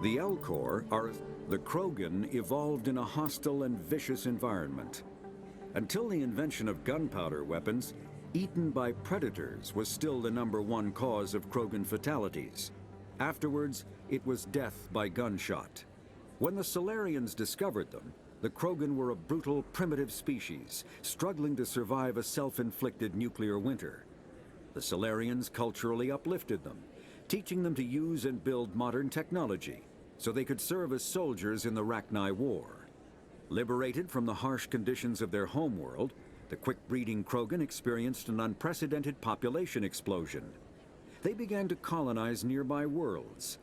The Elcor are... The Krogan evolved in a hostile and vicious environment. Until the invention of gunpowder weapons, eaten by predators was still the #1 cause of Krogan fatalities. Afterwards, it was death by gunshot. When the Solarians discovered them, the Krogan were a brutal, primitive species, struggling to survive a self-inflicted nuclear winter. The Solarians culturally uplifted them, teaching them to use and build modern technology, so they could serve as soldiers in the Rachni War. Liberated from the harsh conditions of their homeworld, the quick-breeding Krogan experienced an unprecedented population explosion. They began to colonize nearby worlds.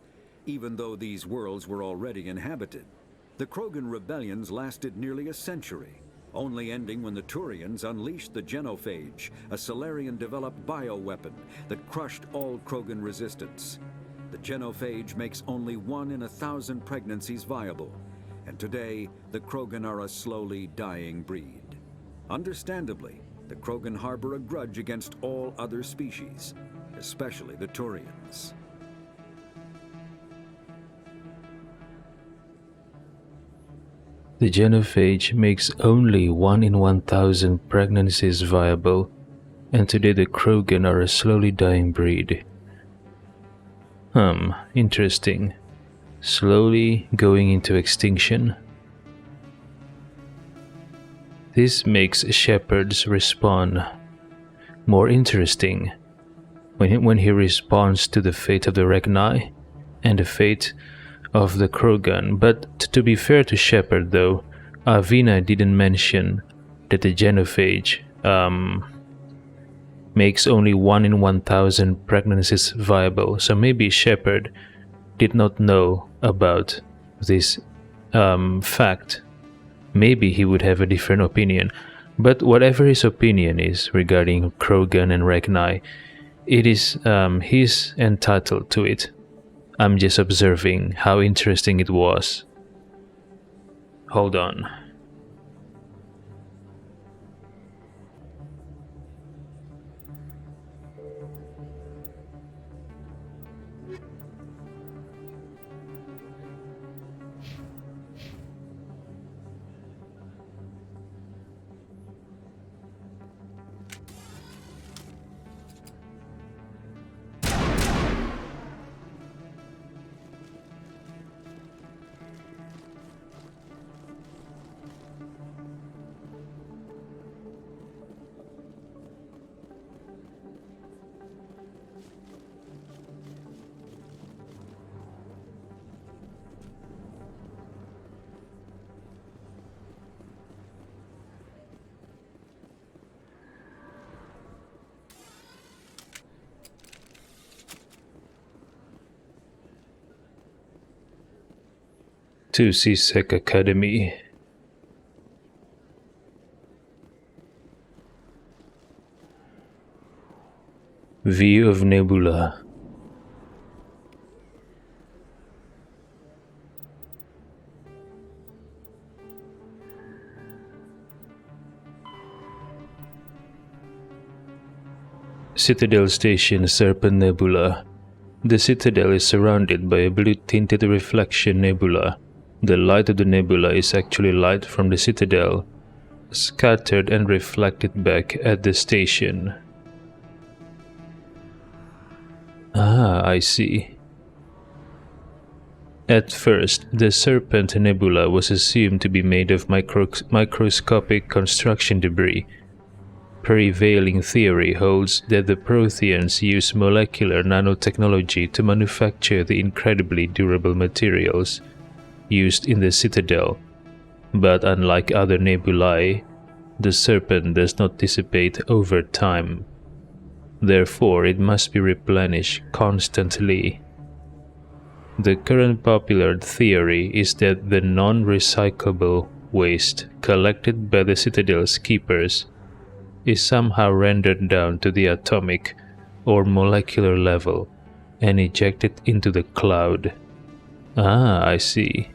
Even though these worlds were already inhabited, the Krogan rebellions lasted nearly a century, only ending when the Turians unleashed the Genophage, a Solarian-developed bioweapon that crushed all Krogan resistance. The Genophage makes only 1 in 1,000 pregnancies viable, and today, the Krogan are a slowly dying breed. Understandably, the Krogan harbor a grudge against all other species, especially the Turians. The genophage makes only 1 in 1,000 pregnancies viable, and today the Krogan are a slowly dying breed. Interesting. Slowly going into extinction. This makes Shepard's respawn more interesting when he responds to the fate of the Rachni and the fate of the Krogan. But to be fair to Shepard though, Avina didn't mention that the genophage makes only 1 in 1,000 pregnancies viable, so maybe Shepard did not know about this fact. Maybe he would have a different opinion, but whatever his opinion is regarding Krogan and Rachni, it is he's entitled to it. I'm just observing how interesting it was. Hold on. To C-Sec Academy. View of Nebula. Citadel Station, Serpent Nebula. The Citadel is surrounded by a blue-tinted reflection nebula. The light of the nebula is actually light from the Citadel, scattered and reflected back at the station. Ah, I see. At first, the Serpent Nebula was assumed to be made of microscopic construction debris. Prevailing theory holds that the Protheans use molecular nanotechnology to manufacture the incredibly durable materials used in the Citadel, but unlike other nebulae, the Serpent does not dissipate over time. Therefore, it must be replenished constantly. The current popular theory is that the non-recyclable waste collected by the Citadel's keepers is somehow rendered down to the atomic or molecular level and ejected into the cloud. Ah, I see.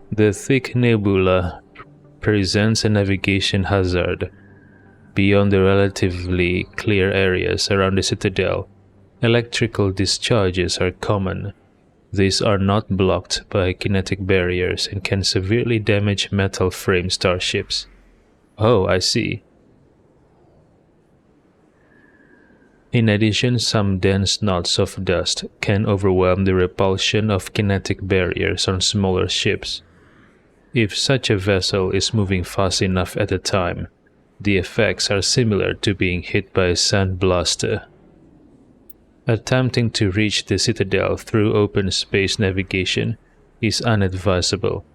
The thick nebula presents a navigation hazard. Beyond the relatively clear areas around the Citadel, electrical discharges are common. These are not blocked by kinetic barriers and can severely damage metal frame starships. Oh, I see. In addition, some dense knots of dust can overwhelm the repulsion of kinetic barriers on smaller ships. If such a vessel is moving fast enough at a time, the effects are similar to being hit by a sandblaster. Attempting to reach the Citadel through open space navigation is unadvisable.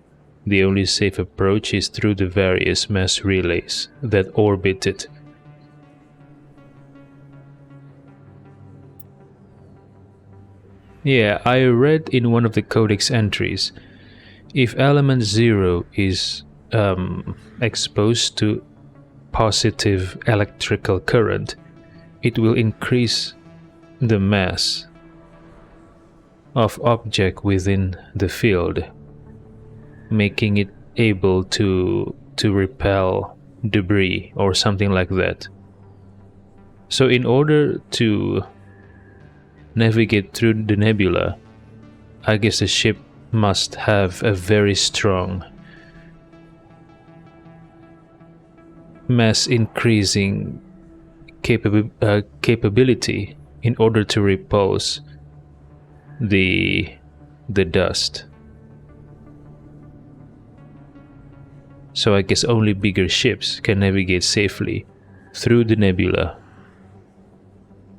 The only safe approach is through the various mass relays that orbit it. Yeah, I read in one of the Codex entries, if element 0 is exposed to positive electrical current, it will increase the mass of object within the field, making it able to repel debris or something like that. So in order to navigate through the nebula, I guess the ship must have a very strong mass increasing capability in order to repulse the dust. So I guess only bigger ships can navigate safely through the nebula.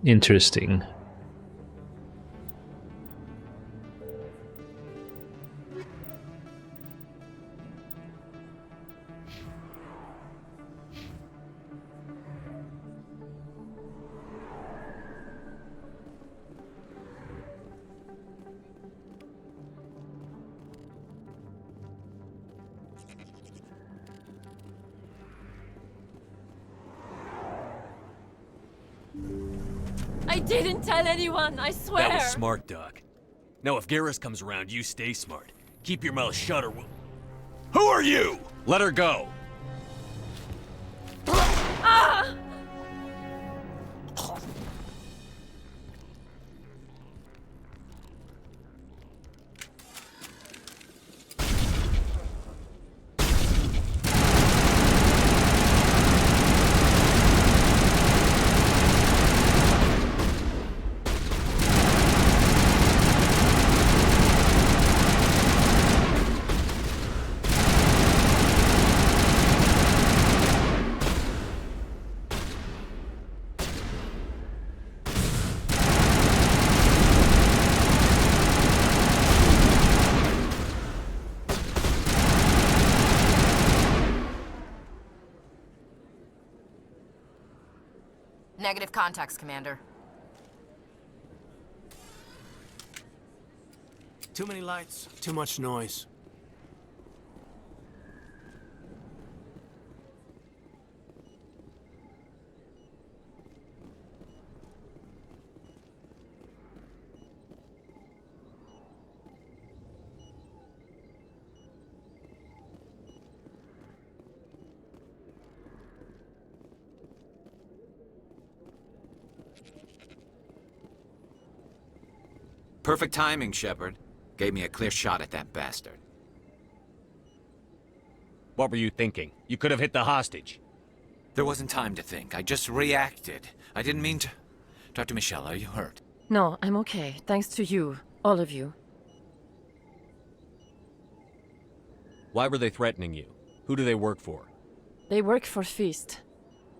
Interesting. I didn't tell anyone, I swear! That was smart, Doc. Now if Garrus comes around, you stay smart. Keep your mouth shut or we'll... Who are you? Let her go! Ah! Negative contacts, Commander. Too many lights, too much noise. Perfect timing, Shepard. Gave me a clear shot at that bastard. What were you thinking? You could have hit the hostage. There wasn't time to think. I just reacted. I didn't mean to... Dr. Michelle, are you hurt? No, I'm okay, thanks to you, all of you. Why were they threatening you? Who do they work for? They work for Feast.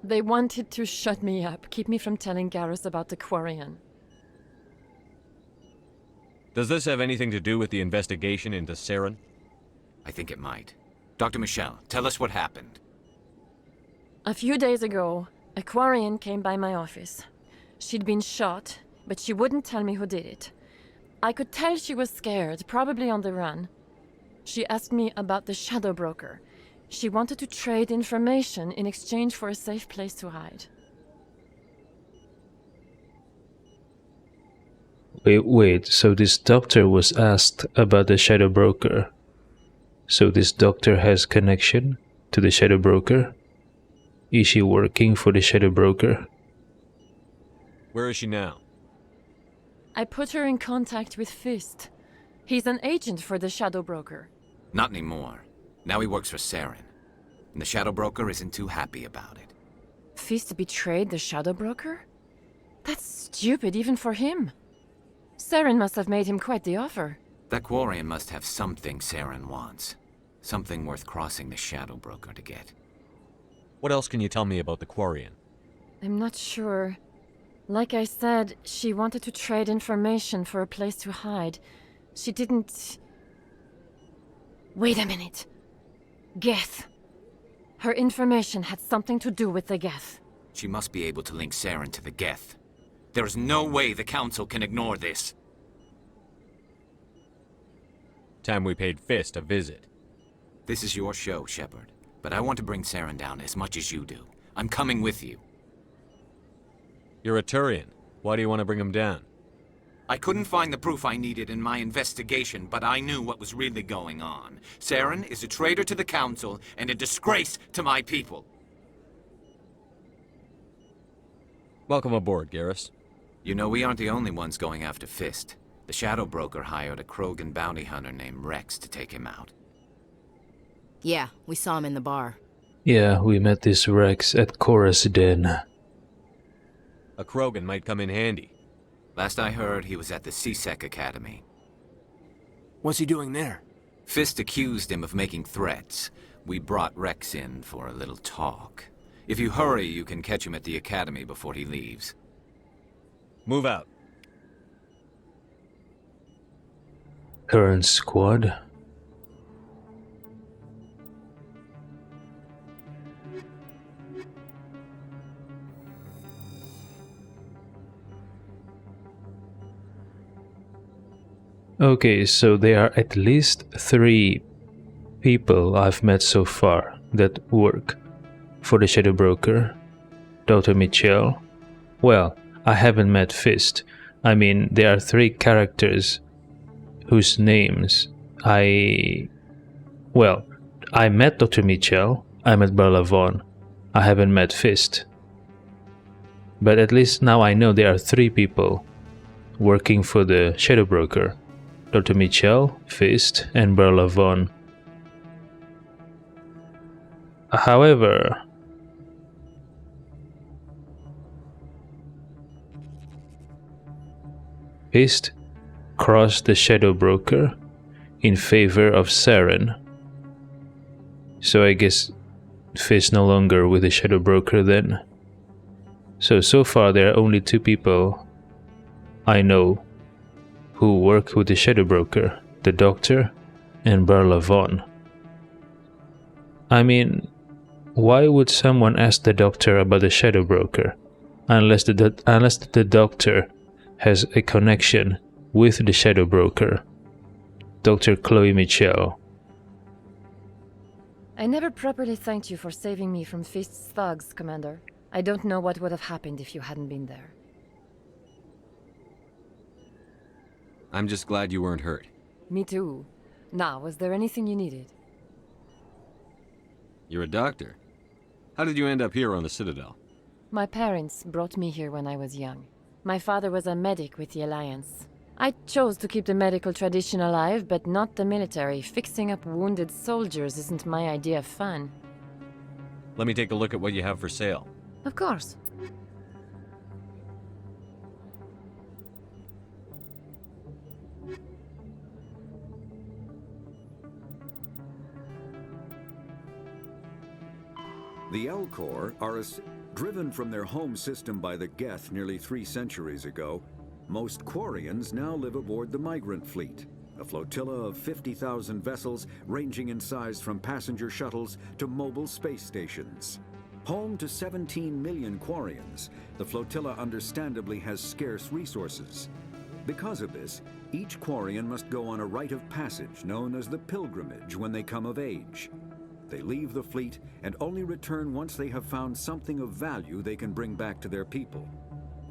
They wanted to shut me up, keep me from telling Garrus about the Quarian. Does this have anything to do with the investigation into Saren? I think it might. Dr. Michelle, tell us what happened. A few days ago, a Quarian came by my office. She'd been shot, but she wouldn't tell me who did it. I could tell she was scared, probably on the run. She asked me about the Shadow Broker. She wanted to trade information in exchange for a safe place to hide. Wait, so this doctor was asked about the Shadow Broker. So this doctor has connection to the Shadow Broker? Is she working for the Shadow Broker? Where is she now? I put her in contact with Fist. He's an agent for the Shadow Broker. Not anymore. Now he works for Saren. And the Shadow Broker isn't too happy about it. Fist betrayed the Shadow Broker? That's stupid even for him. Saren must have made him quite the offer. That Quarian must have something Saren wants. Something worth crossing the Shadow Broker to get. What else can you tell me about the Quarian? I'm not sure. Like I said, she wanted to trade information for a place to hide. She didn't... Wait a minute. Geth. Her information had something to do with the Geth. She must be able to link Saren to the Geth. There is no way the Council can ignore this. Time we paid Fist a visit. This is your show, Shepard. But I want to bring Saren down as much as you do. I'm coming with you. You're a Turian. Why do you want to bring him down? I couldn't find the proof I needed in my investigation, but I knew what was really going on. Saren is a traitor to the Council and a disgrace to my people. Welcome aboard, Garrus. You know, we aren't the only ones going after Fist. The Shadow Broker hired a Krogan bounty hunter named Rex to take him out. Yeah, we saw him in the bar. Yeah, we met this Rex at Chorus Den. A Krogan might come in handy. Last I heard, he was at the C-Sec Academy. What's he doing there? Fist accused him of making threats. We brought Rex in for a little talk. If you hurry, you can catch him at the Academy before he leaves. Move out. Current squad. Okay, so there are at least 3 people I've met so far that work for the Shadow Broker. Dr. Michel. Well, I haven't met Fist. I mean, there are 3 characters whose names I met Dr. Michel, I met Bella Vaughn. I haven't met Fist. But at least now I know there are 3 people working for the Shadow Broker. Dr. Michel, Fist, and Bella Vaughn. However, Fist crossed the Shadow Broker in favor of Saren. So I guess Fist no longer with the Shadow Broker then. So far there are only 2 people I know who work with the Shadow Broker, the Doctor and Bella Vaughn. I mean, why would someone ask the Doctor about the Shadow Broker unless the Doctor has a connection with the Shadow Broker? Dr. Chloe Michel. I never properly thanked you for saving me from Fist's thugs, Commander. I don't know what would have happened if you hadn't been there. I'm just glad you weren't hurt. Me too. Now, was there anything you needed? You're a doctor. How did you end up here on the Citadel? My parents brought me here when I was young. My father was a medic with the Alliance. I chose to keep the medical tradition alive, but not the military. Fixing up wounded soldiers isn't my idea of fun. Let me take a look at what you have for sale. Of course. The Elcor are driven from their home system by the Geth nearly 3 centuries ago. Most Quarians now live aboard the Migrant Fleet, a flotilla of 50,000 vessels ranging in size from passenger shuttles to mobile space stations. Home to 17 million Quarians, the flotilla understandably has scarce resources. Because of this, each Quarian must go on a rite of passage known as the Pilgrimage when they come of age. They leave the fleet and only return once they have found something of value they can bring back to their people.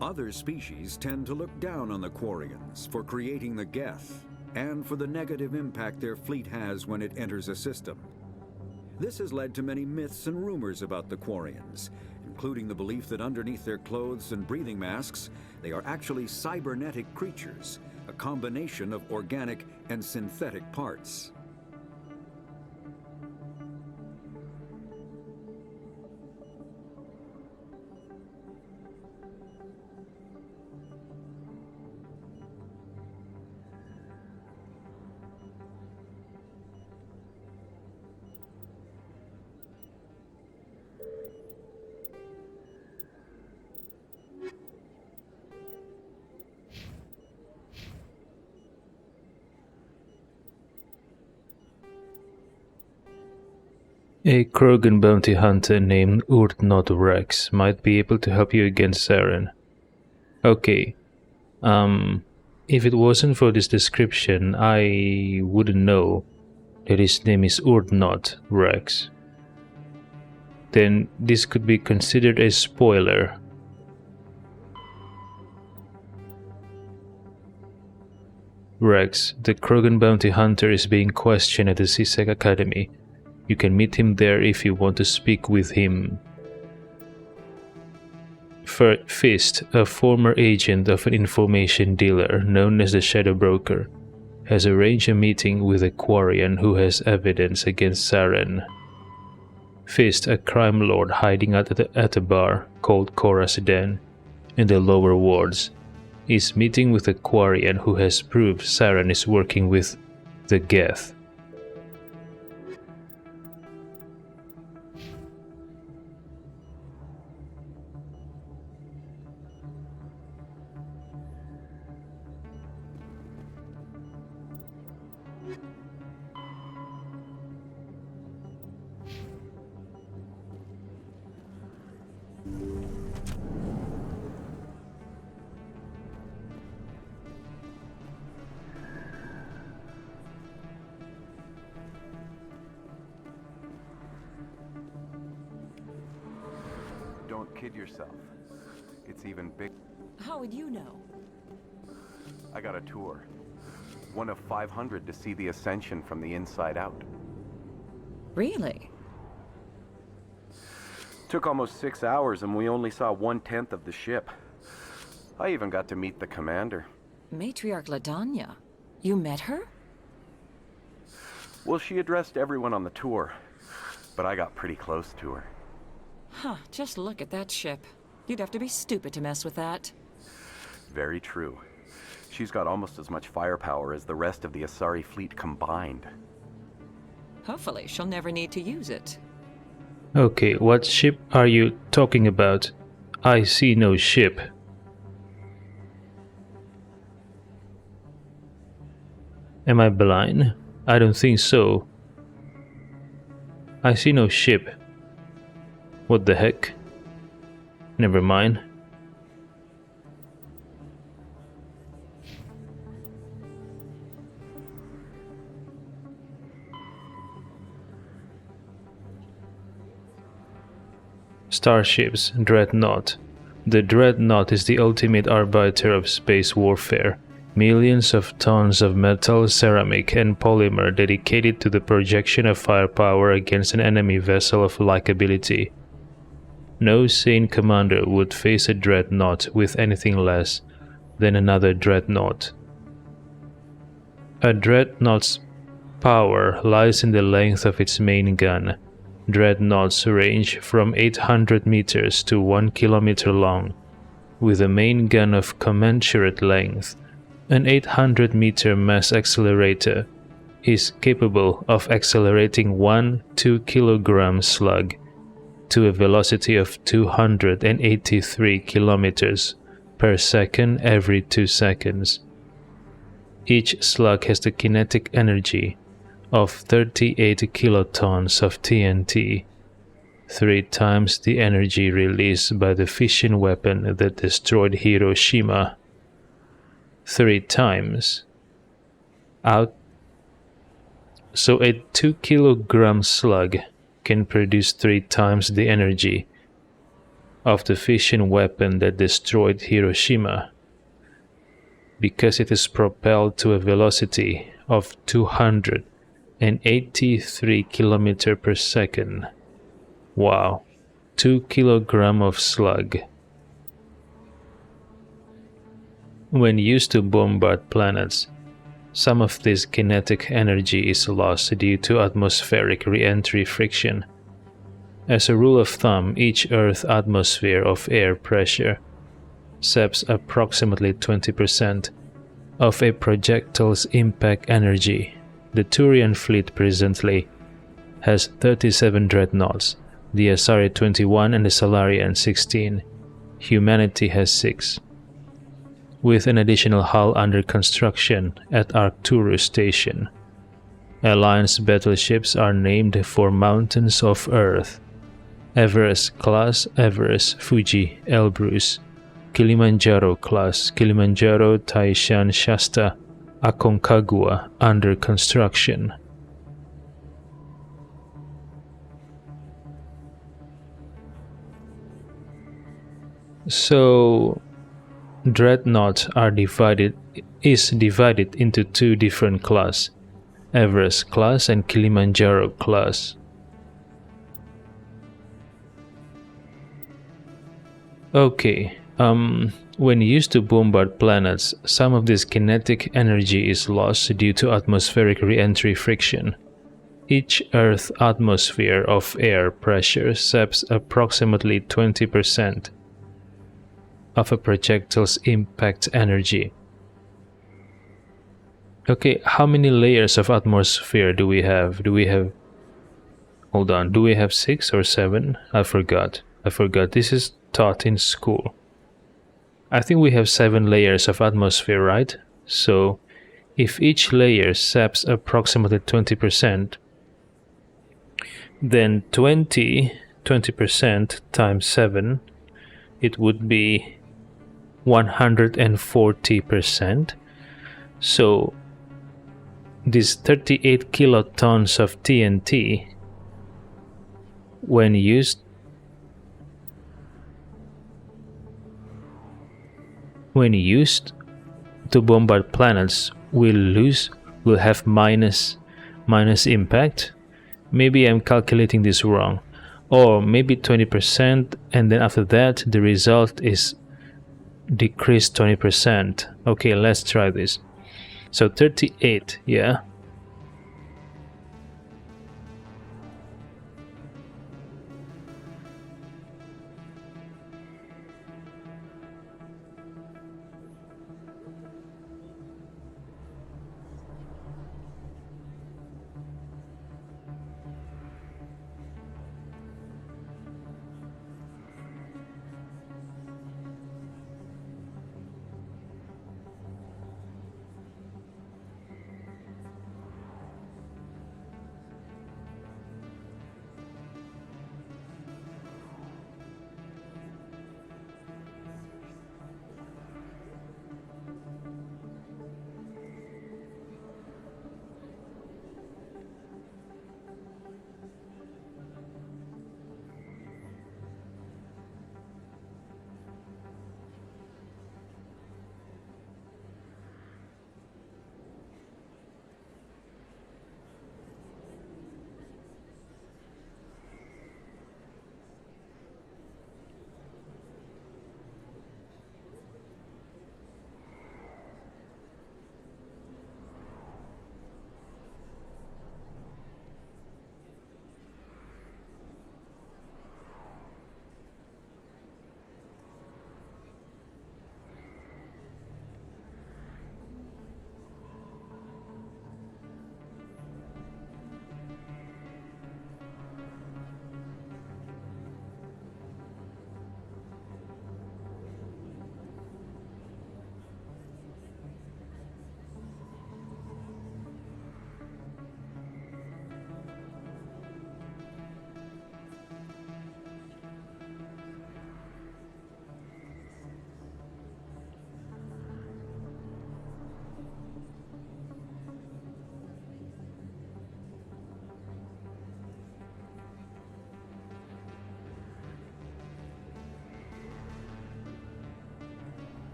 Other species tend to look down on the Quarians for creating the Geth and for the negative impact their fleet has when it enters a system. This has led to many myths and rumors about the Quarians, including the belief that underneath their clothes and breathing masks, they are actually cybernetic creatures, a combination of organic and synthetic parts. A Krogan bounty hunter named Urdnot Rex might be able to help you against Saren. Okay. If it wasn't for this description, I wouldn't know that his name is Urdnot Rex. Then this could be considered a spoiler. Rex, the Krogan bounty hunter, is being questioned at the C-Sec Academy. You can meet him there if you want to speak with him. Fist, a former agent of an information dealer known as the Shadow Broker, has arranged a meeting with a Quarian who has evidence against Saren. Fist, a crime lord hiding out at a bar called Korra's Den in the lower wards, is meeting with a Quarian who has proved Saren is working with the Geth. Don't kid yourself. It's even big. How would you know? I got a tour. One of 500 to see the Ascension from the inside out. Really? Took almost 6 hours and we only saw 1/10 of the ship. I even got to meet the commander. Matriarch Ladanya. You met her? Well, she addressed everyone on the tour, but I got pretty close to her. Huh, just look at that ship. You'd have to be stupid to mess with that. Very true. She's got almost as much firepower as the rest of the Asari fleet combined. Hopefully, she'll never need to use it. Okay, what ship are you talking about? I see no ship. Am I blind? I don't think so. I see no ship. What the heck? Never mind. Starships, Dreadnought. The Dreadnought is the ultimate arbiter of space warfare. Millions of tons of metal, ceramic, and polymer dedicated to the projection of firepower against an enemy vessel of like ability. No sane commander would face a Dreadnought with anything less than another Dreadnought. A Dreadnought's power lies in the length of its main gun. Dreadnoughts range from 800 meters to 1 kilometer long, with a main gun of commensurate length. An 800-meter mass accelerator is capable of accelerating one 2-kilogram slug to a velocity of 283 kilometers per second every 2 seconds. Each slug has the kinetic energy of 38 kilotons of TNT, 3 times the energy released by the fission weapon that destroyed Hiroshima. 3 times. So a 2-kilogram slug can produce 3 times the energy of the fission weapon that destroyed Hiroshima, because it is propelled to a velocity of 283 and 83 km per second. Wow. 2 kg of slug. When used to bombard planets, some of this kinetic energy is lost due to atmospheric re-entry friction. As a rule of thumb, each Earth atmosphere of air pressure saps approximately 20% of a projectile's impact energy. The Turian fleet presently has 37 dreadnoughts, the Asari 21 and the Salarian 16. Humanity has 6. With an additional hull under construction at Arcturus Station. Alliance battleships are named for mountains of Earth. Everest class, Everest, Fuji, Elbrus. Kilimanjaro class, Kilimanjaro, Taishan, Shasta, Aconcagua under construction. So dreadnoughts is divided into 2 different classes, Everest class and Kilimanjaro class. Okay, when used to bombard planets, some of this kinetic energy is lost due to atmospheric re-entry friction. Each Earth atmosphere of air pressure saps approximately 20% of a projectile's impact energy. Okay, how many layers of atmosphere do we have? Hold on, do we have 6 or 7? I forgot. This is taught in school. I think we have 7 layers of atmosphere, right? So if each layer saps approximately 20%, then 20% times 7, it would be 140%. So these 38 kilotons of TNT, when used to bombard planets, will have minus impact. Maybe I'm calculating this wrong, or maybe 20%, and then after that the result is decreased 20%. Okay, let's try this. So 38, yeah.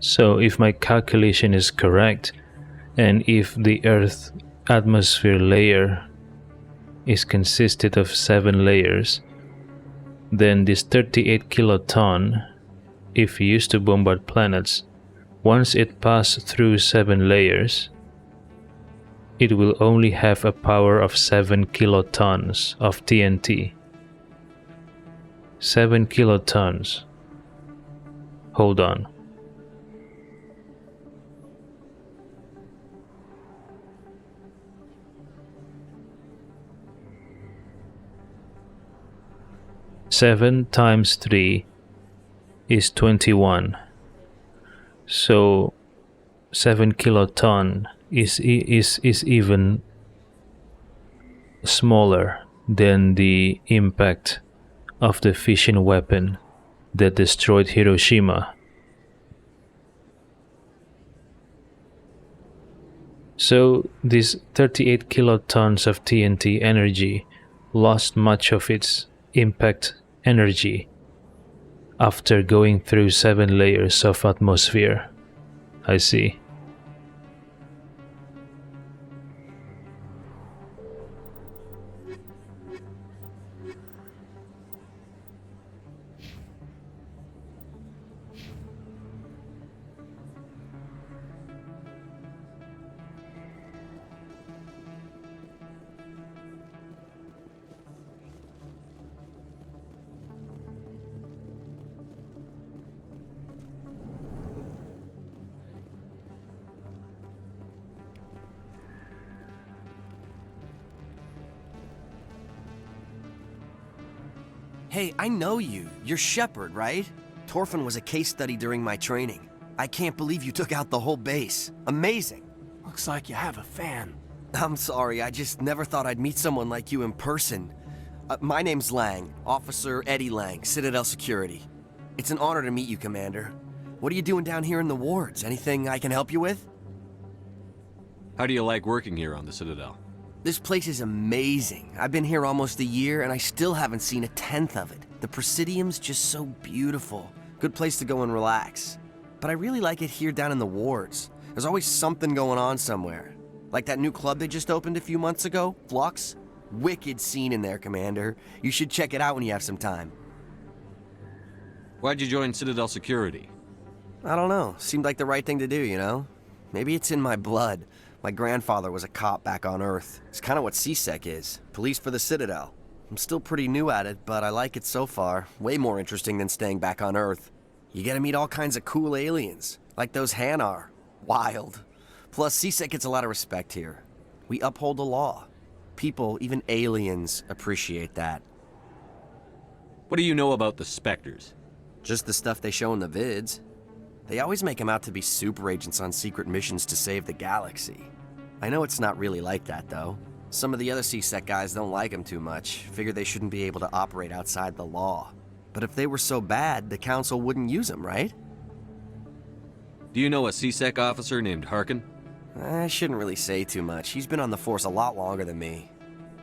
So if my calculation is correct, and if the Earth's atmosphere layer is consisted of 7 layers, then this 38 kiloton, if used to bombard planets, once it passes through 7 layers, it will only have a power of 7 kilotons of TNT. 7 kilotons. Hold on. Seven times 3 is 21. So 7 kiloton is even smaller than the impact of the fission weapon that destroyed Hiroshima. So these 38 kilotons of TNT energy lost much of its impact energy after going through 7 layers of atmosphere. I see. Hey, I know you. You're Shepard, right? Torfin was a case study during my training. I can't believe you took out the whole base. Amazing. Looks like you have a fan. I'm sorry, I just never thought I'd meet someone like you in person. My name's Lang, Officer Eddie Lang, Citadel Security. It's an honor to meet you, Commander. What are you doing down here in the wards? Anything I can help you with? How do you like working here on the Citadel? This place is amazing. I've been here almost a year and I still haven't seen a tenth of it. The Presidium's just so beautiful. Good place to go and relax. But I really like it here down in the wards. There's always something going on somewhere. Like that new club they just opened a few months ago, Flux. Wicked scene in there, Commander. You should check it out when you have some time. Why'd you join Citadel Security? I don't know. Seemed like the right thing to do, you know? Maybe it's in my blood. My grandfather was a cop back on Earth. It's kind of what CSEC is. Police for the Citadel. I'm still pretty new at it, but I like it so far. Way more interesting than staying back on Earth. You get to meet all kinds of cool aliens, like those Hanar. Wild. Plus, CSEC gets a lot of respect here. We uphold the law. People, even aliens, appreciate that. What do you know about the Spectres? Just the stuff they show in the vids. They always make them out to be super agents on secret missions to save the galaxy. I know it's not really like that, though. Some of the other CSEC guys don't like them too much, figure they shouldn't be able to operate outside the law. But if they were so bad, the Council wouldn't use them, right? Do you know a CSEC officer named Harkin? I shouldn't really say too much. He's been on the force a lot longer than me.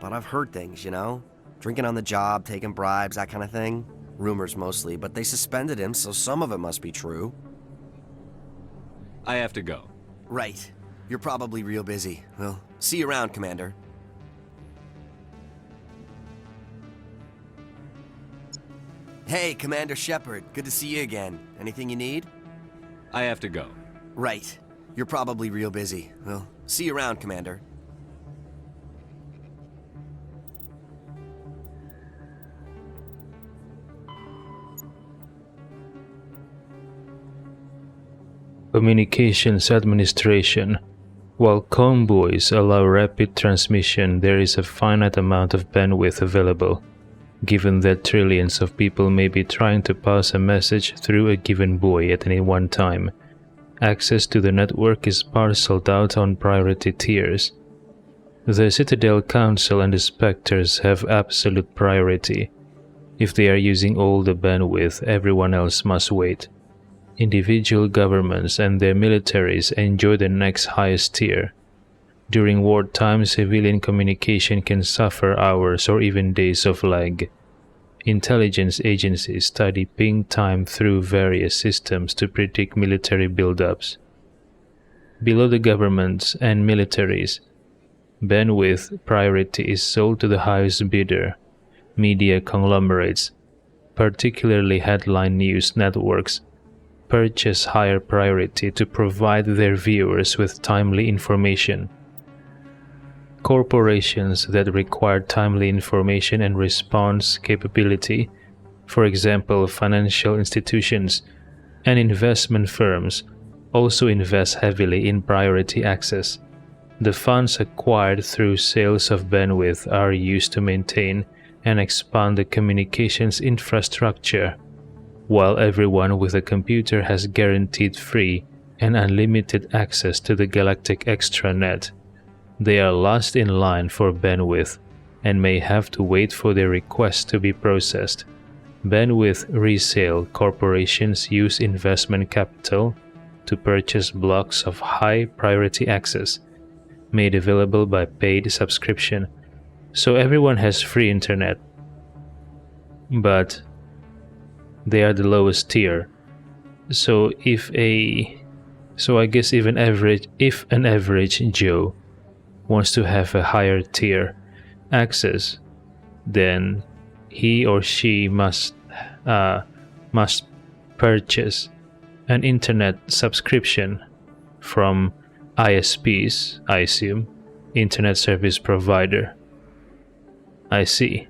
But I've heard things, you know? Drinking on the job, taking bribes, that kind of thing. Rumors mostly, but they suspended him, so some of it must be true. I have to go. Right. You're probably real busy. Well, see you around, Commander. Hey, Commander Shepard. Good to see you again. Anything you need? I have to go. Right. You're probably real busy. Well, see you around, Commander. Communications Administration. While convoys allow rapid transmission, there is a finite amount of bandwidth available, given that trillions of people may be trying to pass a message through a given buoy at any one time. Access to the network is parceled out on priority tiers. The Citadel Council and the Spectres have absolute priority. If they are using all the bandwidth, everyone else must wait. Individual governments and their militaries enjoy the next highest tier. During wartime, civilian communication can suffer hours or even days of lag. intelligence agencies study ping time through various systems to predict military buildups. Below the governments and militaries, bandwidth priority is sold to the highest bidder, media conglomerates, particularly headline news networks, purchase higher priority to provide their viewers with timely information. Corporations that require timely information and response capability, for example financial institutions and investment firms, also invest heavily in priority access. The funds acquired through sales of bandwidth are used to maintain and expand the communications infrastructure, while everyone with a computer has guaranteed free and unlimited access to the galactic extranet. They are last in line for bandwidth and may have to wait for their request to be processed. Bandwidth resale corporations use investment capital to purchase blocks of high priority access, made available by paid subscription, so everyone has free internet. But they are the lowest tier. So I guess if an average Joe wants to have a higher tier access, then he or she must purchase an internet subscription from ISPs, I assume, internet service provider. I see.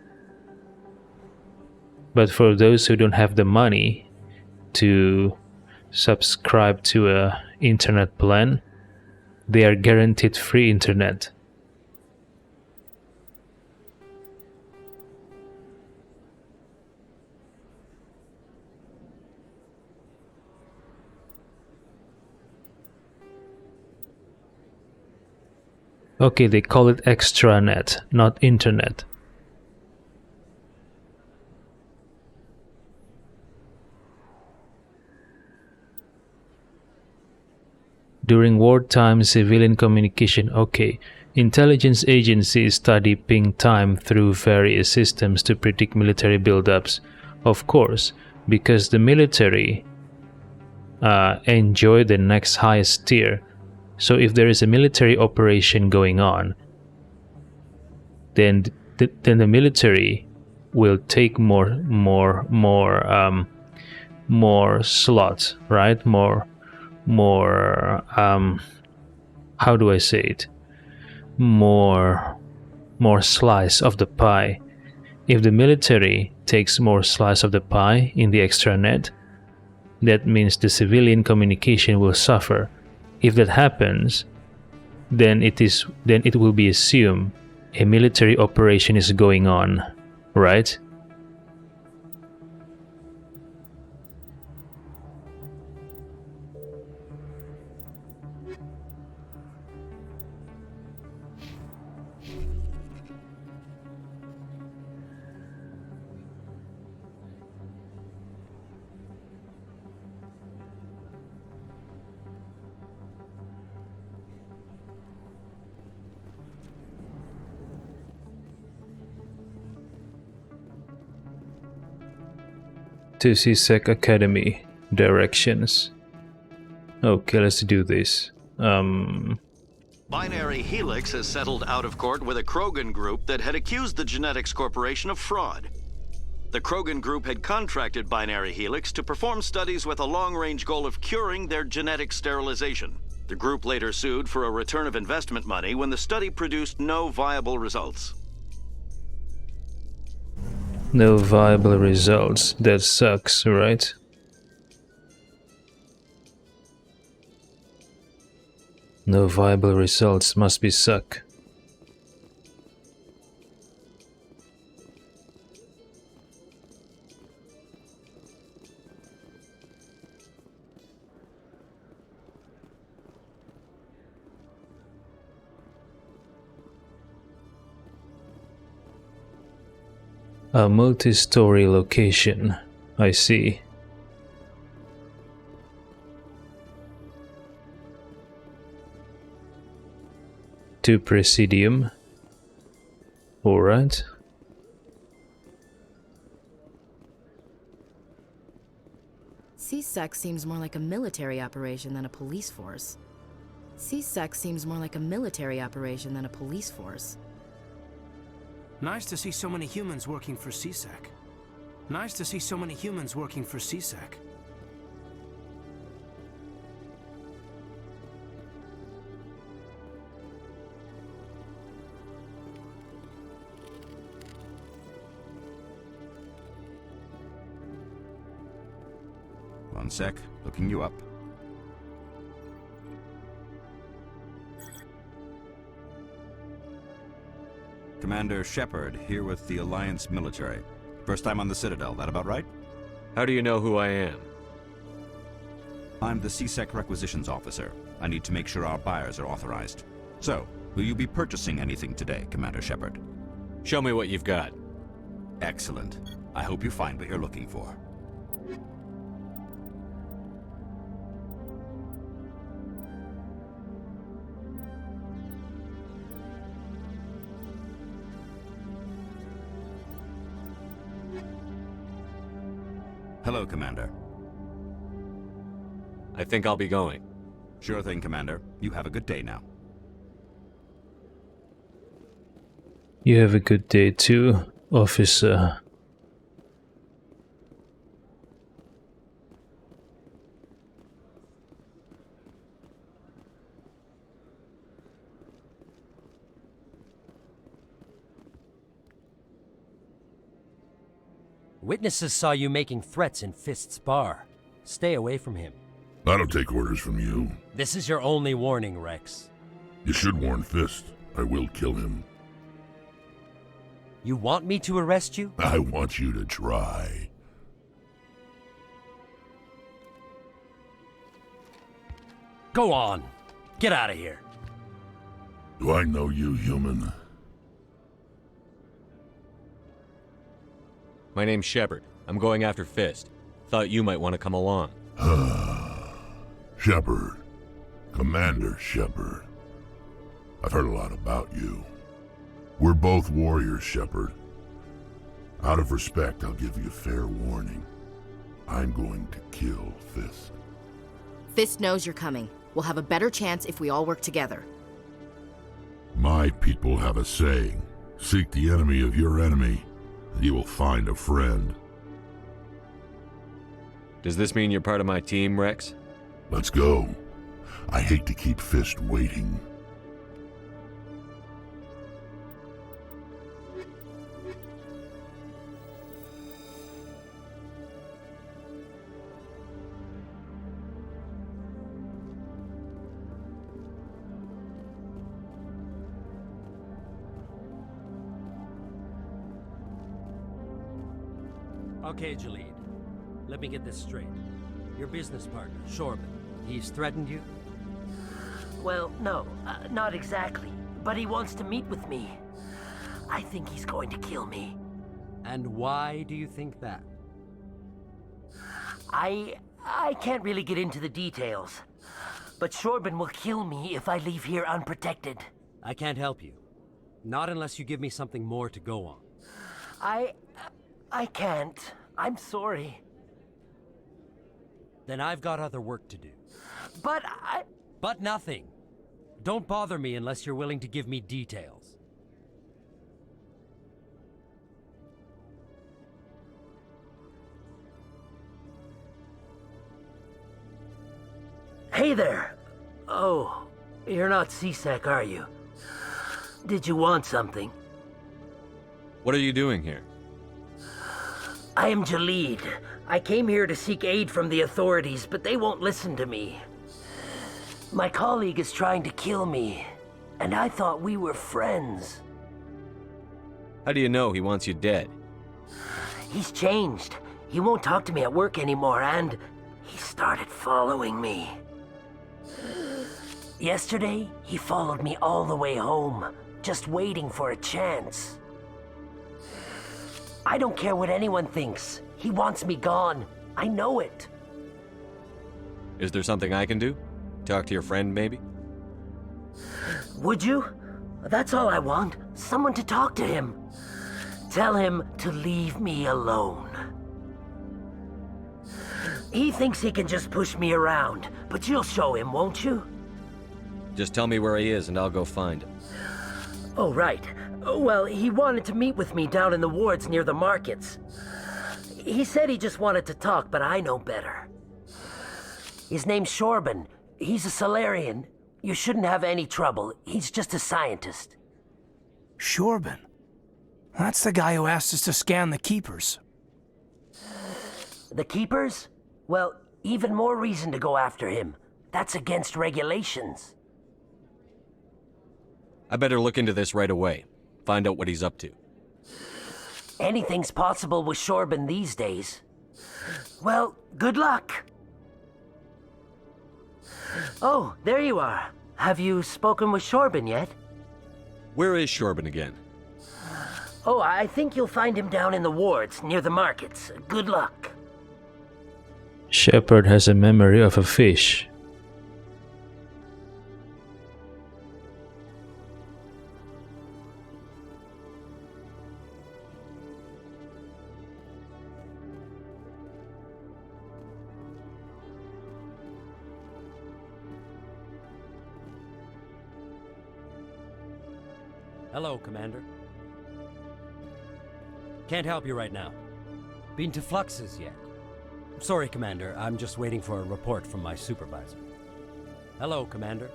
But for those who don't have the money to subscribe to a internet plan, they are guaranteed free internet. Okay, they call it extranet, not internet. During wartime civilian communication, okay. Intelligence agencies study ping time through various systems to predict military buildups. Of course, because the military enjoy the next highest tier. So if there is a military operation going on, then the military will take more slots, right? More how do I say it? More slice of the pie. If the military takes more slice of the pie in the extranet, that means the civilian communication will suffer. If that happens, then it will be assumed a military operation is going on, right? To CSEC Academy directions. Okay, let's do this. Binary Helix has settled out of court with a Krogan group that had accused the Genetics Corporation of fraud. The Krogan group had contracted Binary Helix to perform studies with a long-range goal of curing their genetic sterilization. The group later sued for a return of investment money when the study produced no viable results. No viable results. That sucks, right? No viable results must be suck. A multi-story location. I see. To Presidium. Alright. CSEC seems more like a military operation than a police force. CSEC seems more like a military operation than a police force. Nice to see so many humans working for CSEC. Nice to see so many humans working for CSEC. One sec, looking you up. Commander Shepard, here with the Alliance military. First time on the Citadel, that about right? How do you know who I am? I'm the CSEC requisitions officer. I need to make sure our buyers are authorized. So, will you be purchasing anything today, Commander Shepard? Show me what you've got. Excellent. I hope you find what you're looking for. Hello, Commander. I think I'll be going. Sure thing, Commander. You have a good day now. You have a good day too, officer. Witnesses saw you making threats in Fist's bar. Stay away from him. I don't take orders from you. This is your only warning, Rex. You should warn Fist. I will kill him. You want me to arrest you? I want you to try. Go on. Get out of here. Do I know you, human? My name's Shepard. I'm going after Fist. Thought you might want to come along. Shepard. Commander Shepard. I've heard a lot about you. We're both warriors, Shepard. Out of respect, I'll give you fair warning. I'm going to kill Fist. Fist knows you're coming. We'll have a better chance if we all work together. My people have a saying. Seek the enemy of your enemy, and you will find a friend. Does this mean you're part of my team, Rex? Let's go. I hate to keep Fist waiting. Okay, Jalid. Let me get this straight. Your business partner, Shorban, he's threatened you? Well, no, not exactly. But he wants to meet with me. I think he's going to kill me. And why do you think that? I can't really get into the details. But Shorban will kill me if I leave here unprotected. I can't help you. Not unless you give me something more to go on. I can't. I'm sorry. Then I've got other work to do. But But nothing. Don't bother me unless you're willing to give me details. Hey there. Oh, you're not CSEC, are you? Did you want something? What are you doing here? I am Jalid. I came here to seek aid from the authorities, but they won't listen to me. My colleague is trying to kill me, and I thought we were friends. How do you know he wants you dead? He's changed. He won't talk to me at work anymore, and he started following me. Yesterday, he followed me all the way home, just waiting for a chance. I don't care what anyone thinks. He wants me gone. I know it. Is there something I can do? Talk to your friend, maybe? Would you? That's all I want. Someone to talk to him. Tell him to leave me alone. He thinks he can just push me around, but you'll show him, won't you? Just tell me where he is and I'll go find him. Oh, right. Well, he wanted to meet with me down in the wards near the markets. He said he just wanted to talk, but I know better. His name's Shorben. He's a Solarian. You shouldn't have any trouble. He's just a scientist. Shorben? That's the guy who asked us to scan the Keepers. The Keepers? Well, even more reason to go after him. That's against regulations. I better look into this right away. Find out what he's up to. Anything's possible with Shorben these days. Well, good luck. Oh, there you are. Have you spoken with Shorben yet? Where is Shorben again? Oh, I think you'll find him down in the wards near the markets. Good luck. Shepard has a memory of a fish. Hello, Commander. Can't help you right now. Been to Fluxes yet? Sorry, Commander. I'm just waiting for a report from my supervisor. Hello, Commander.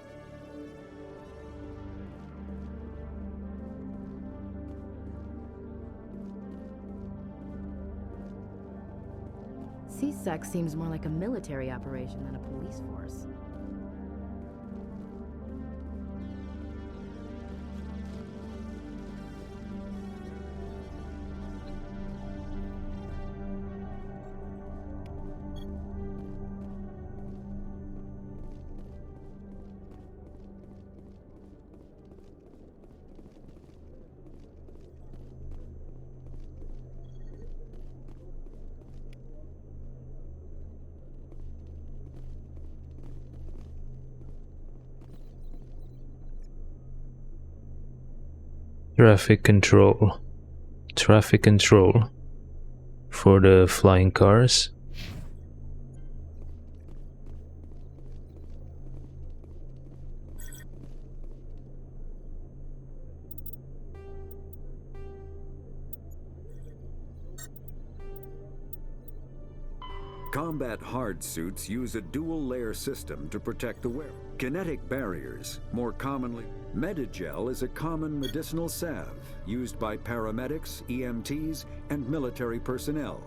C-Sec seems more like a military operation than a police force. Traffic control. Traffic control. For the flying cars. Combat hard suits use a dual-layer system to protect the wearer. Kinetic barriers, more commonly, Medigel is a common medicinal salve used by paramedics, EMTs, and military personnel.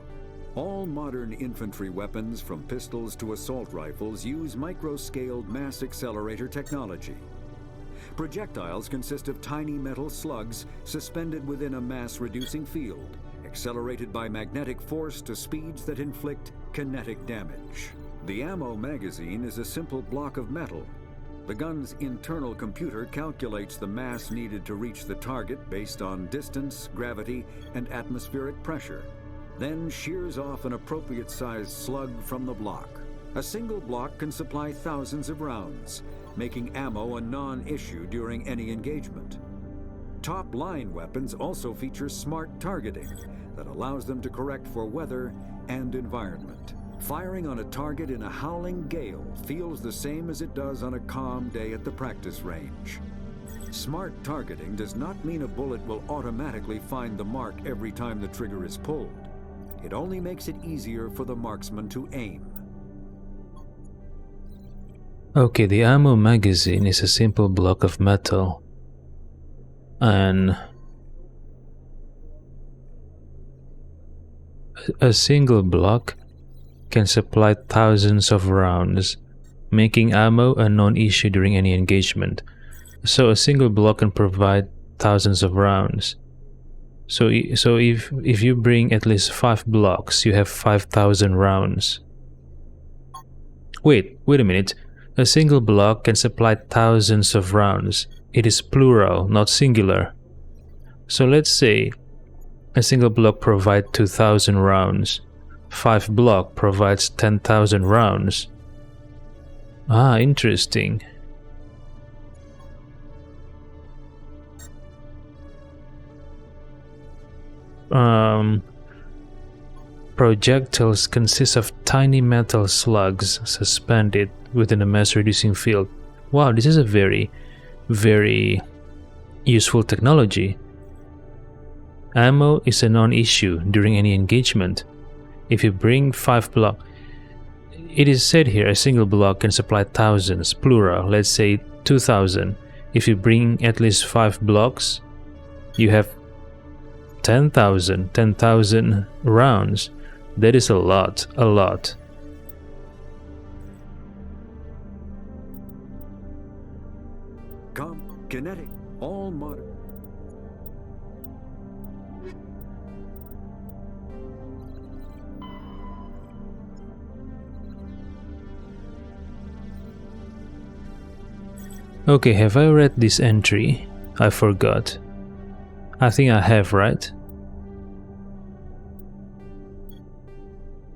All modern infantry weapons, from pistols to assault rifles, use micro-scaled mass accelerator technology. Projectiles consist of tiny metal slugs suspended within a mass-reducing field, accelerated by magnetic force to speeds that inflict kinetic damage. The ammo magazine is a simple block of metal. The gun's internal computer calculates the mass needed to reach the target based on distance, gravity, and atmospheric pressure, then shears off an appropriate-sized slug from the block. A single block can supply thousands of rounds, making ammo a non-issue during any engagement. Top-line weapons also feature smart targeting that allows them to correct for weather and environment. Firing on a target in a howling gale feels the same as it does on a calm day at the practice range. Smart targeting does not mean a bullet will automatically find the mark every time the trigger is pulled. It only makes it easier for the marksman to aim. Okay, the ammo magazine is a simple block of metal. And a single block can supply thousands of rounds, making ammo a non-issue during any engagement. So a single block can provide thousands of rounds. So if you bring at least 5 blocks, you have 5,000 rounds. Wait a minute. A single block can supply thousands of rounds. It is plural, not singular. So let's say a single block provides 2,000 rounds. 5 block provides 10,000 rounds. Ah, interesting. projectiles consist of tiny metal slugs suspended within a mass-reducing field. Wow, this is a very, very useful technology. Ammo is a non-issue during any engagement. If you bring 5 blocks, it is said here a single block can supply thousands, plural, let's say 2,000. If you bring at least 5 blocks, you have 10,000 rounds. That is a lot, a lot. Kinetic, all modern. Okay, have I read this entry? I forgot. I think I have, right?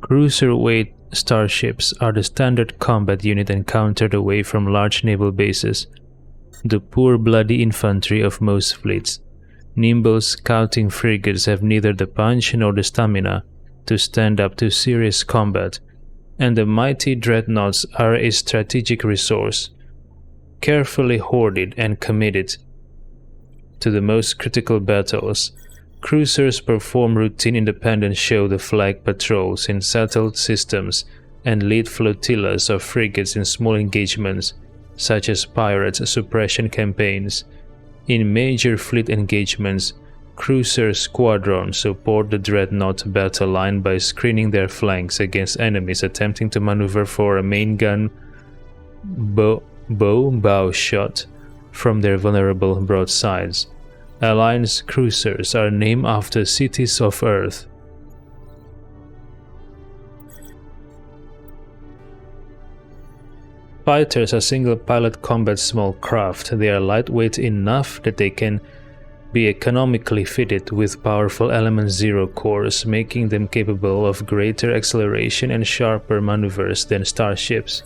Cruiserweight starships are the standard combat unit encountered away from large naval bases. The poor bloody infantry of most fleets. Nimble scouting frigates have neither the punch nor the stamina to stand up to serious combat, and the mighty dreadnoughts are a strategic resource, carefully hoarded and committed to the most critical battles. Cruisers perform routine independent show the flag patrols in settled systems and lead flotillas of frigates in small engagements, such as pirate suppression campaigns. In major fleet engagements, cruiser squadrons support the dreadnought battle line by screening their flanks against enemies attempting to maneuver for a main gun bow shot from their vulnerable broadsides. Alliance cruisers are named after cities of Earth. Fighters are single-pilot combat small craft. They are lightweight enough that they can be economically fitted with powerful Element Zero cores, making them capable of greater acceleration and sharper maneuvers than starships.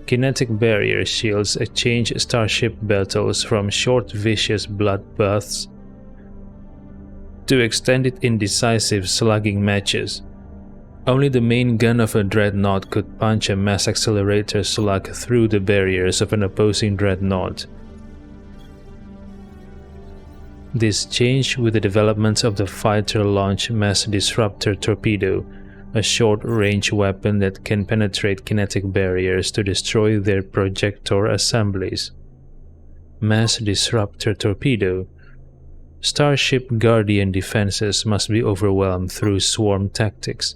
Kinetic barrier shields change starship battles from short vicious bloodbaths to extended indecisive slugging matches. Only the main gun of a dreadnought could punch a mass accelerator slug through the barriers of an opposing dreadnought. This changed with the development of the fighter-launched mass disruptor torpedo, a short-range weapon that can penetrate kinetic barriers to destroy their projector assemblies. Mass disruptor torpedo. Starship Guardian defenses must be overwhelmed through swarm tactics.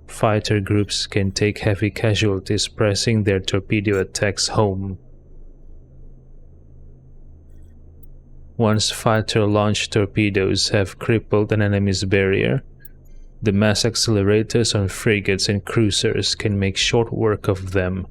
Fighter groups can take heavy casualties pressing their torpedo attacks home. Once fighter-launched torpedoes have crippled an enemy's barrier, the mass accelerators on frigates and cruisers can make short work of them.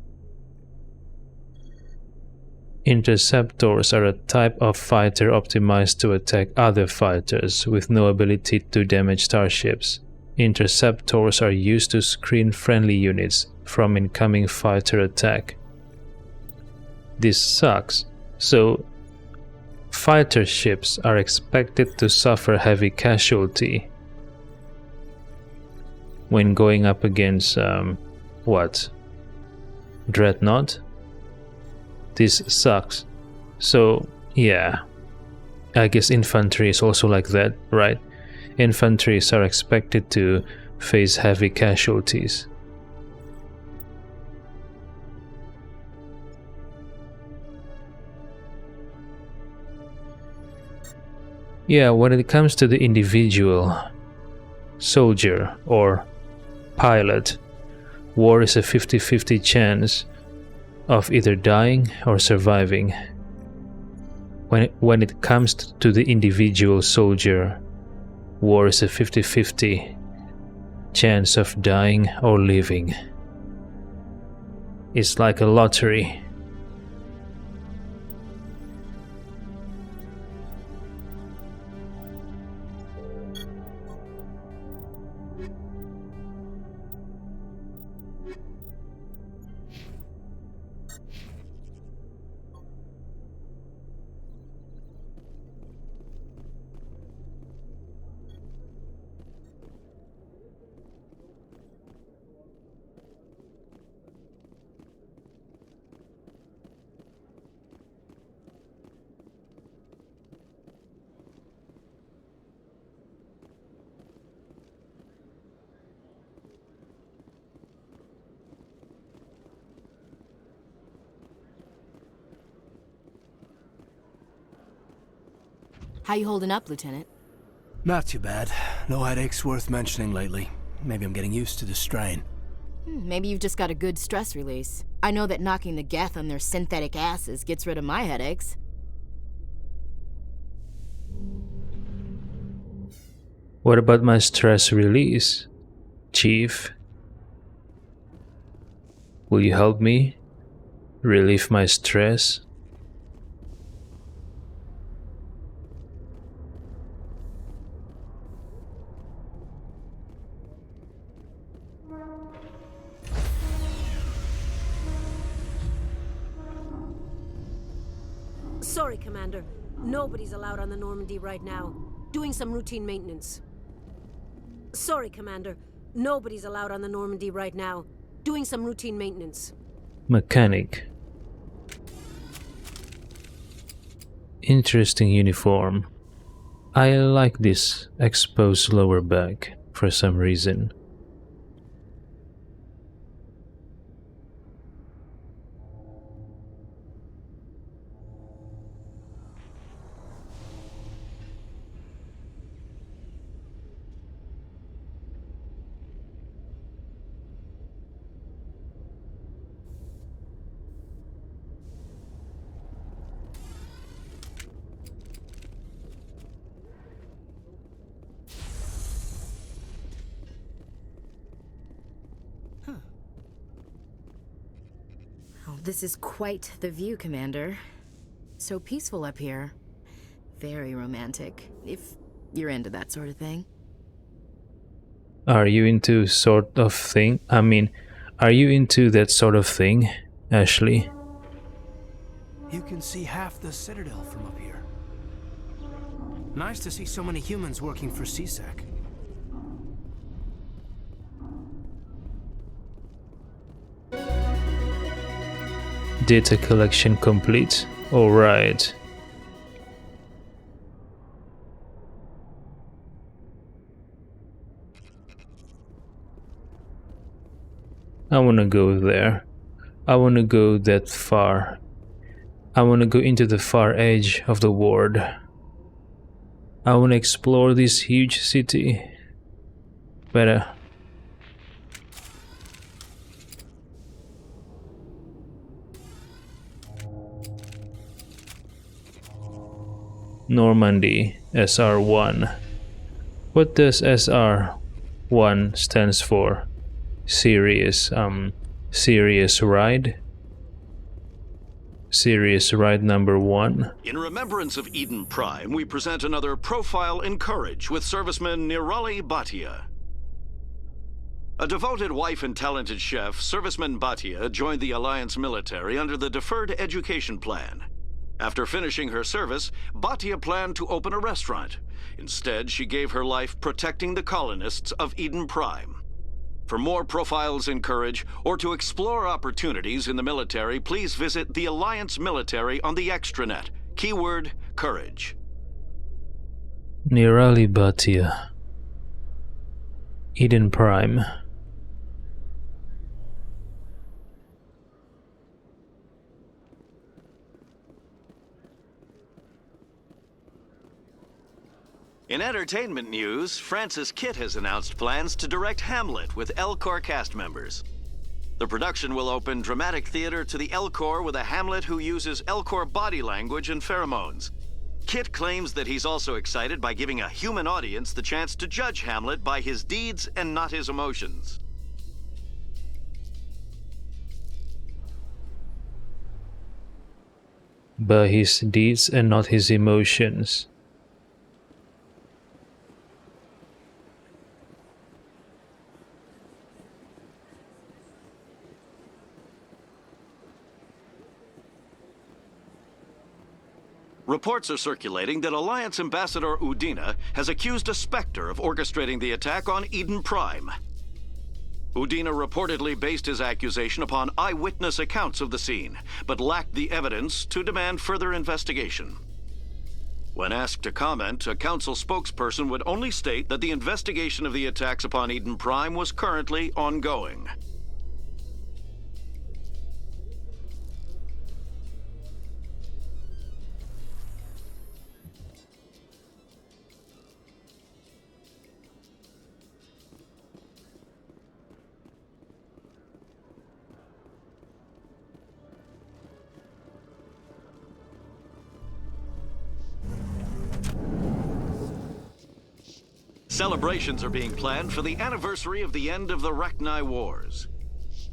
Interceptors are a type of fighter optimized to attack other fighters with no ability to damage starships. Interceptors are used to screen friendly units from incoming fighter attack. This sucks, so fighter ships are expected to suffer heavy casualty when going up against, Dreadnought? This sucks. So, yeah. I guess infantry is also like that, right? Infantries are expected to face heavy casualties. Yeah, when it comes to the individual soldier or pilot, war is a 50-50 chance of either dying or surviving. When it comes to the individual soldier, war is a 50-50 chance of dying or living. It's like a lottery. How you holding up, Lieutenant? Not too bad. No headaches worth mentioning lately. Maybe I'm getting used to the strain. Maybe you've just got a good stress release. I know that knocking the Geth on their synthetic asses gets rid of my headaches. What about my stress release, Chief? Will you help me relieve my stress? Sorry, Commander. Nobody's allowed on the Normandy right now. Doing some routine maintenance. Sorry, Commander. Nobody's allowed on the Normandy right now. Doing some routine maintenance. Mechanic. Interesting uniform. I like this exposed lower back for some reason. This is quite the view, Commander. So peaceful up here. Very romantic, if you're into that sort of thing. Are you into sort of thing? Are you into that sort of thing, Ashley? You can see half the Citadel from up here. Nice to see so many humans working for C-Sec. Data collection complete. Alright. I wanna go there. I wanna go that far. I wanna go into the far edge of the world. I wanna explore this huge city. Better. Normandy, SR1. What does SR1 stands for? Serious ride? Serious ride number 1. In remembrance of Eden Prime, we present another Profile in Courage with serviceman Nirali Bhatia. A devoted wife and talented chef, serviceman Bhatia joined the Alliance military under the Deferred Education Plan. After finishing her service, Bhatia planned to open a restaurant. Instead, she gave her life protecting the colonists of Eden Prime. For more profiles in courage, or to explore opportunities in the military, please visit the Alliance Military on the extranet. Keyword, courage. Nirali Bhatia. Eden Prime. In entertainment news, Francis Kitt has announced plans to direct Hamlet with Elcor cast members. The production will open dramatic theater to the Elcor with a Hamlet who uses Elcor body language and pheromones. Kitt claims that he's also excited by giving a human audience the chance to judge Hamlet by his deeds and not his emotions. By his deeds and not his emotions. Reports are circulating that Alliance Ambassador Udina has accused a Spectre of orchestrating the attack on Eden Prime. Udina reportedly based his accusation upon eyewitness accounts of the scene, but lacked the evidence to demand further investigation. When asked to comment, a council spokesperson would only state that the investigation of the attacks upon Eden Prime was currently ongoing. Celebrations are being planned for the anniversary of the end of the Rachni Wars.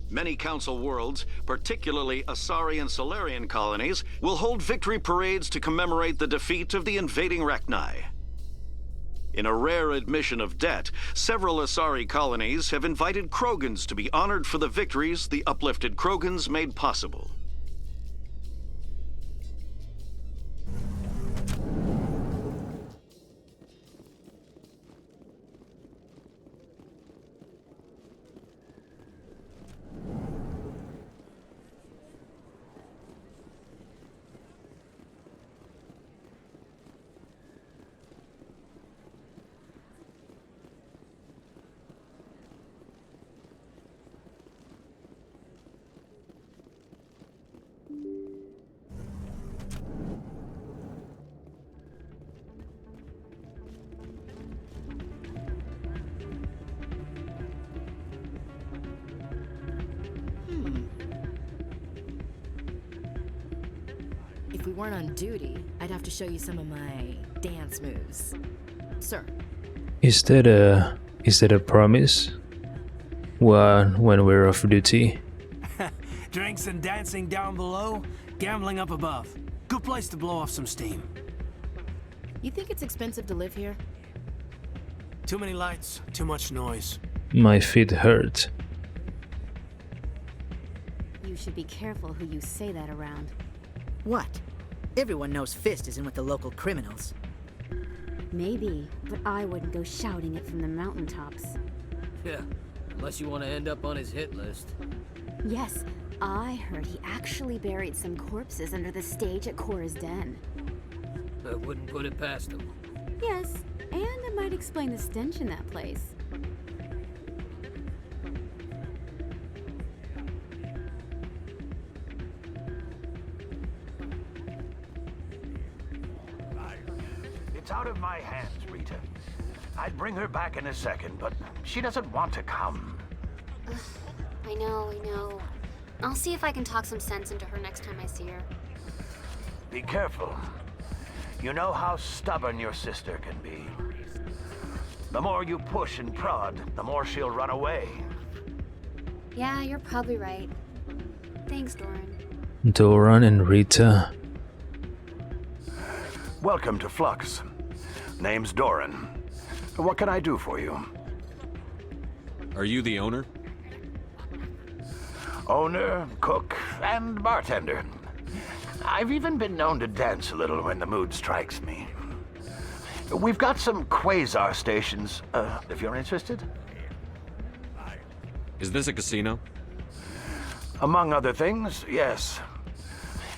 Many Council worlds, particularly Asari and Solarian colonies, will hold victory parades to commemorate the defeat of the invading Rachni. In a rare admission of debt, several Asari colonies have invited Krogans to be honored for the victories the uplifted Krogans made possible. If we weren't on duty, I'd have to show you some of my dance moves. Sir. Is that a promise? When we're off duty? Drinks and dancing down below, gambling up above. Good place to blow off some steam. You think it's expensive to live here? Too many lights, too much noise. My feet hurt. You should be careful who you say that around. What? Everyone knows Fist is in with the local criminals. Maybe, but I wouldn't go shouting it from the mountaintops. Yeah, unless you want to end up on his hit list. Yes, I heard he actually buried some corpses under the stage at Cora's Den. I wouldn't put it past him. Yes, and it might explain the stench in that place. It's out of my hands, Rita. I'd bring her back in a second, but she doesn't want to come. I know. I'll see if I can talk some sense into her next time I see her. Be careful. You know how stubborn your sister can be. The more you push and prod, the more she'll run away. Yeah, you're probably right. Thanks, Doran. Doran and Rita. Welcome to Flux. Name's Doran. What can I do for you? Are you the owner? Owner, cook, and bartender. I've even been known to dance a little when the mood strikes me. We've got some quasar stations, if you're interested. Is this a casino? Among other things, yes.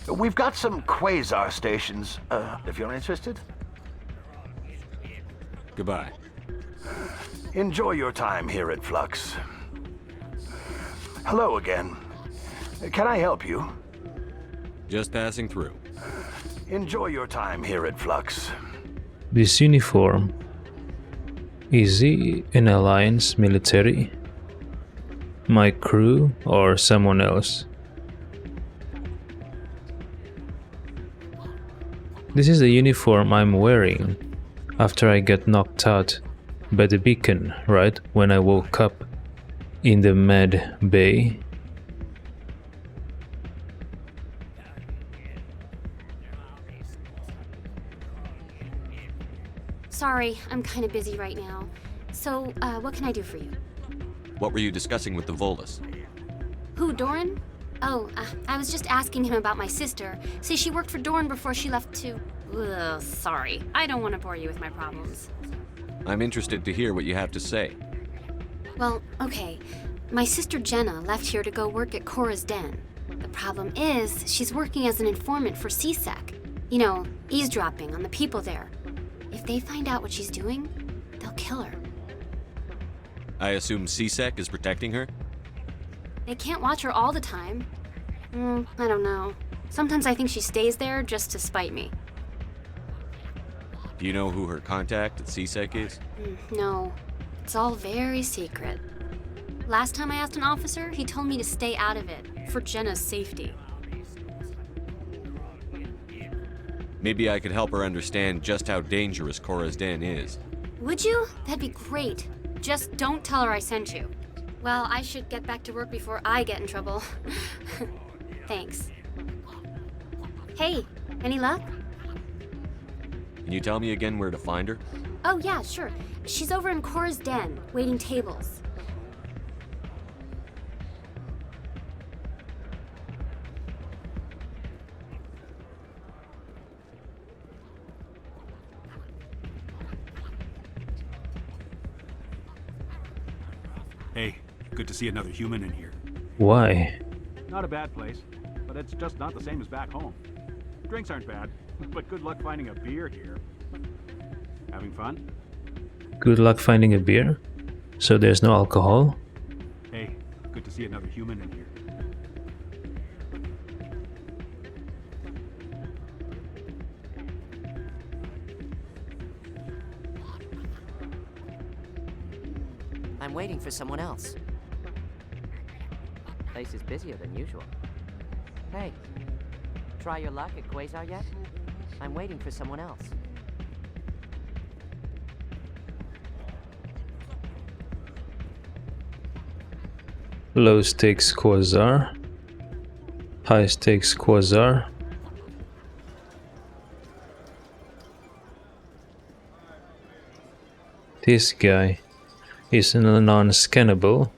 We've got some quasar stations, if you're interested. Goodbye. Enjoy your time here at Flux. Hello again. Can I help you? Just passing through. Enjoy your time here at Flux. This uniform. Is he an Alliance military? My crew or someone else? This is the uniform I'm wearing after I got knocked out by the beacon, right? When I woke up in the med bay. Sorry, I'm kind of busy right now. So, what can I do for you? What were you discussing with the Volus? Who, Doran? Oh, I was just asking him about my sister. See, she worked for Doran before she left to... Ugh, sorry. I don't want to bore you with my problems. I'm interested to hear what you have to say. Well, okay. My sister Jenna left here to go work at Cora's Den. The problem is, she's working as an informant for CSEC. You know, eavesdropping on the people there. If they find out what she's doing, they'll kill her. I assume CSEC is protecting her? They can't watch her all the time. I don't know. Sometimes I think she stays there just to spite me. Do you know who her contact at CSEC is? No. It's all very secret. Last time I asked an officer, he told me to stay out of it, for Jenna's safety. Maybe I could help her understand just how dangerous Cora's Den is. Would you? That'd be great. Just don't tell her I sent you. Well, I should get back to work before I get in trouble. Thanks. Hey, any luck? Can you tell me again where to find her? Oh, yeah, sure. She's over in Cora's den, waiting tables. Hey, good to see another human in here. Why? Not a bad place, but it's just not the same as back home. Drinks aren't bad, but good luck finding a beer here. Having fun? Good luck finding a beer? So there's no alcohol? Hey, good to see another human in here. I'm waiting for someone else. Place is busier than usual. Hey, try your luck at Quasar yet? I'm waiting for someone else. Low stakes Quasar. High stakes Quasar. This guy is a non-scannable,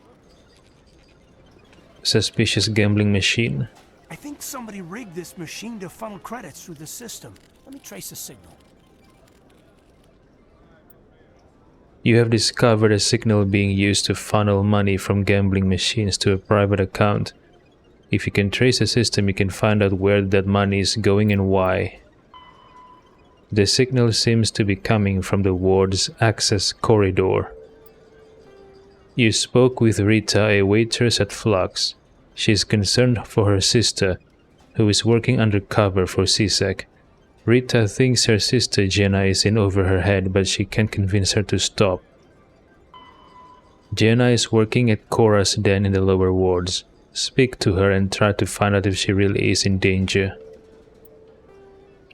suspicious gambling machine. I think somebody rigged this machine to funnel credits through the system. Let me trace the signal. You have discovered a signal being used to funnel money from gambling machines to a private account. If you can trace the system, you can find out where that money is going and why. The signal seems to be coming from the ward's access corridor. You spoke with Rita, a waitress at Flux. She is concerned for her sister, who is working undercover for C-Sec. Rita thinks her sister Jenna is in over her head, but she can't convince her to stop. Jenna is working at Cora's den in the lower wards. Speak to her and try to find out if she really is in danger.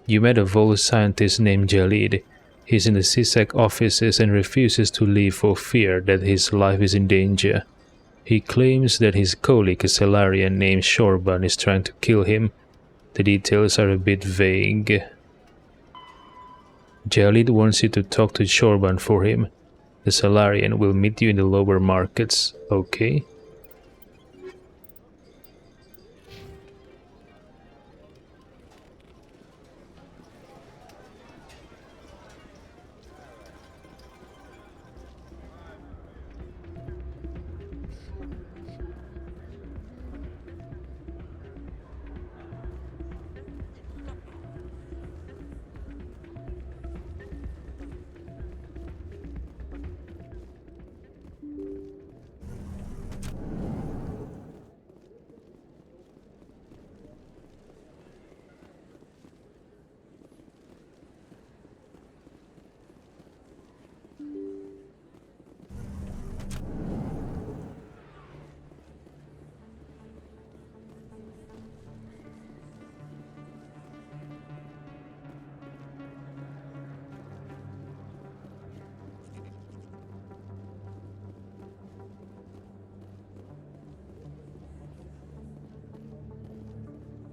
You met a Vol scientist named Jalid. He's in the C-Sec offices and refuses to leave for fear that his life is in danger. He claims that his colleague, a Salarian named Shorban, is trying to kill him. The details are a bit vague. Jalid wants you to talk to Shorban for him. The Salarian will meet you in the lower markets, okay?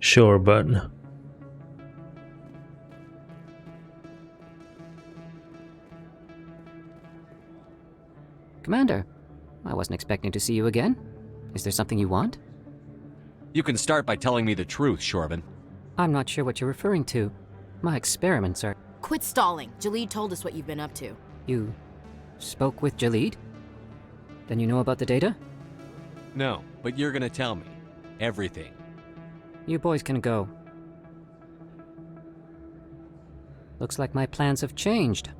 Shorban. Commander, I wasn't expecting to see you again. Is there something you want? You can start by telling me the truth, Shorban. I'm not sure what you're referring to. My experiments are... Quit stalling. Jalid told us what you've been up to. You spoke with Jalid? Then you know about the data? No, but you're gonna tell me. Everything. You boys can go. Looks like my plans have changed.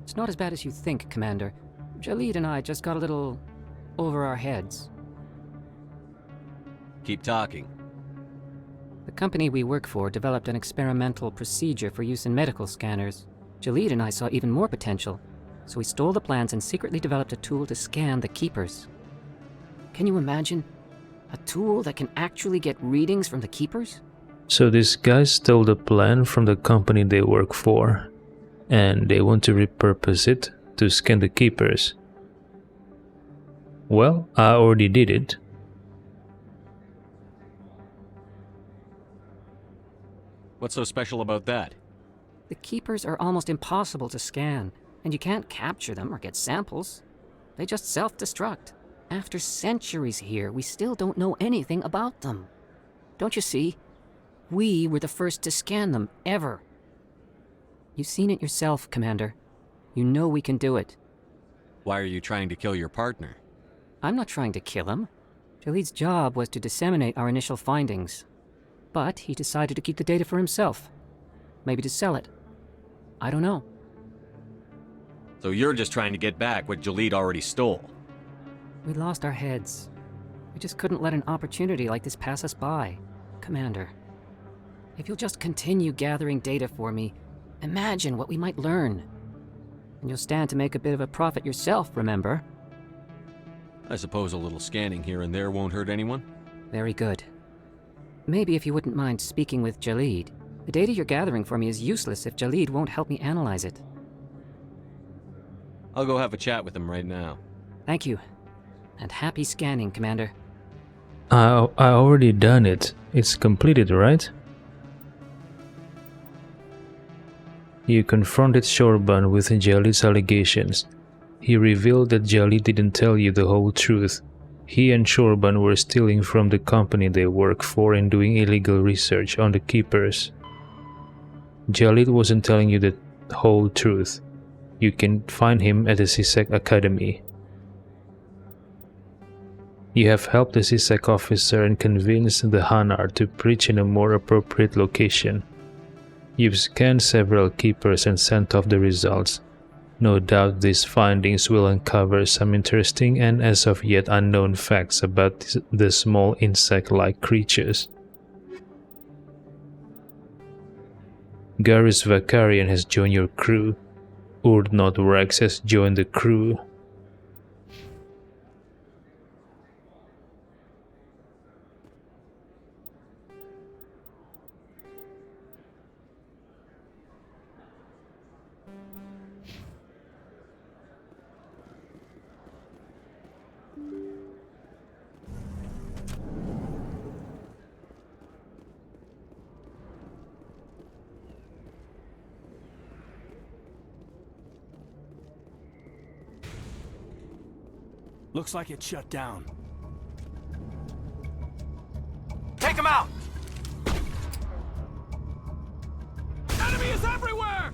It's not as bad as you think, Commander. Jalid and I just got a little over our heads. Keep talking. The company we work for developed an experimental procedure for use in medical scanners. Jalid and I saw even more potential, so we stole the plans and secretly developed a tool to scan the Keepers. Can you imagine? A tool that can actually get readings from the Keepers? So these guys stole the plan from the company they work for, and they want to repurpose it to scan the keepers. Well, I already did it. What's so special about that? The keepers are almost impossible to scan, and you can't capture them or get samples. They just self-destruct. After centuries here, we still don't know anything about them. Don't you see? We were the first to scan them, ever. You've seen it yourself, Commander. You know we can do it. Why are you trying to kill your partner? I'm not trying to kill him. Jaleed's job was to disseminate our initial findings. But he decided to keep the data for himself. Maybe to sell it. I don't know. So you're just trying to get back what Jaleed already stole? We lost our heads. We just couldn't let an opportunity like this pass us by. Commander, if you'll just continue gathering data for me, imagine what we might learn. And you'll stand to make a bit of a profit yourself, remember? I suppose a little scanning here and there won't hurt anyone? Very good. Maybe if you wouldn't mind speaking with Jaleed. The data you're gathering for me is useless if Jaleed won't help me analyze it. I'll go have a chat with him right now. Thank you. And happy scanning, Commander. I already done it. It's completed, right? You confronted Shorban with Jaleed's allegations. He revealed that Jaleed didn't tell you the whole truth. He and Shorban were stealing from the company they work for and doing illegal research on the Keepers. Jaleed wasn't telling you the whole truth. You can find him at the C-Sec Academy. You have helped the C-Sec officer and convinced the Hanar to preach in a more appropriate location. You've scanned several keepers and sent off the results. No doubt these findings will uncover some interesting and as of yet unknown facts about the small insect-like creatures. Garrus Vakarian has joined your crew. Urdnot Rex has joined the crew. Looks like it's shut down. Take him out! Enemy is everywhere!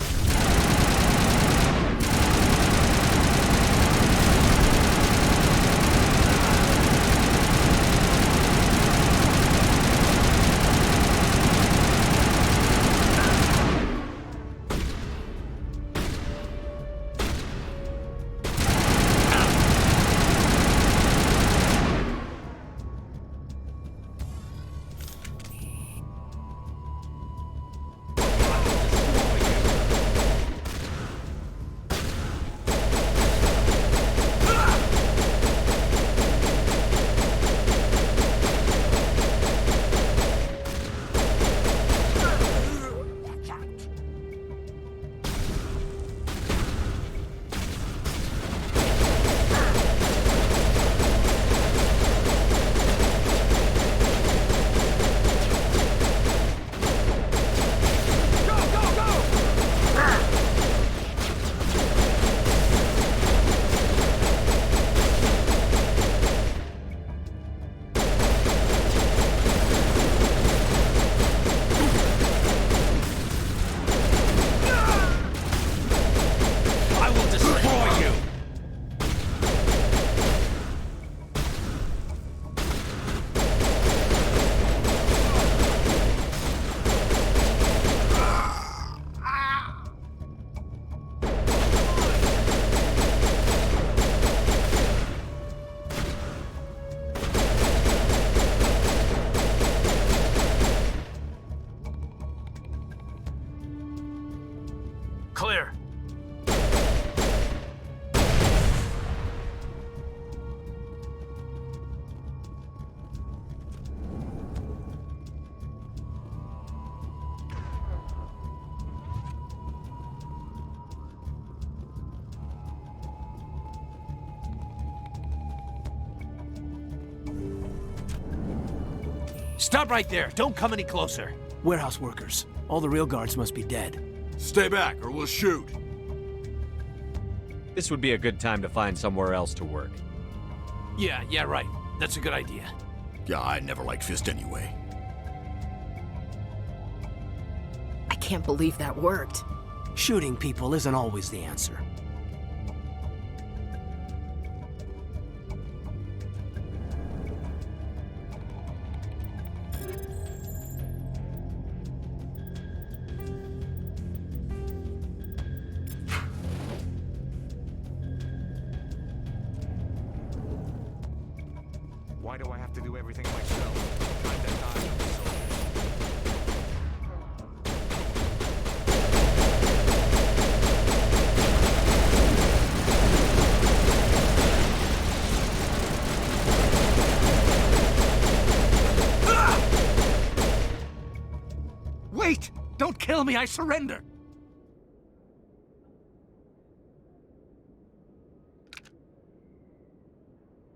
Stop right there. Don't come any closer. Warehouse workers. All the real guards must be dead. Stay back, or we'll shoot. This would be a good time to find somewhere else to work. Yeah, right. That's a good idea. Yeah, I never liked Fist anyway. I can't believe that worked. Shooting people isn't always the answer. Why do I have to do everything myself? Time to die. Wait! Don't kill me, I surrender!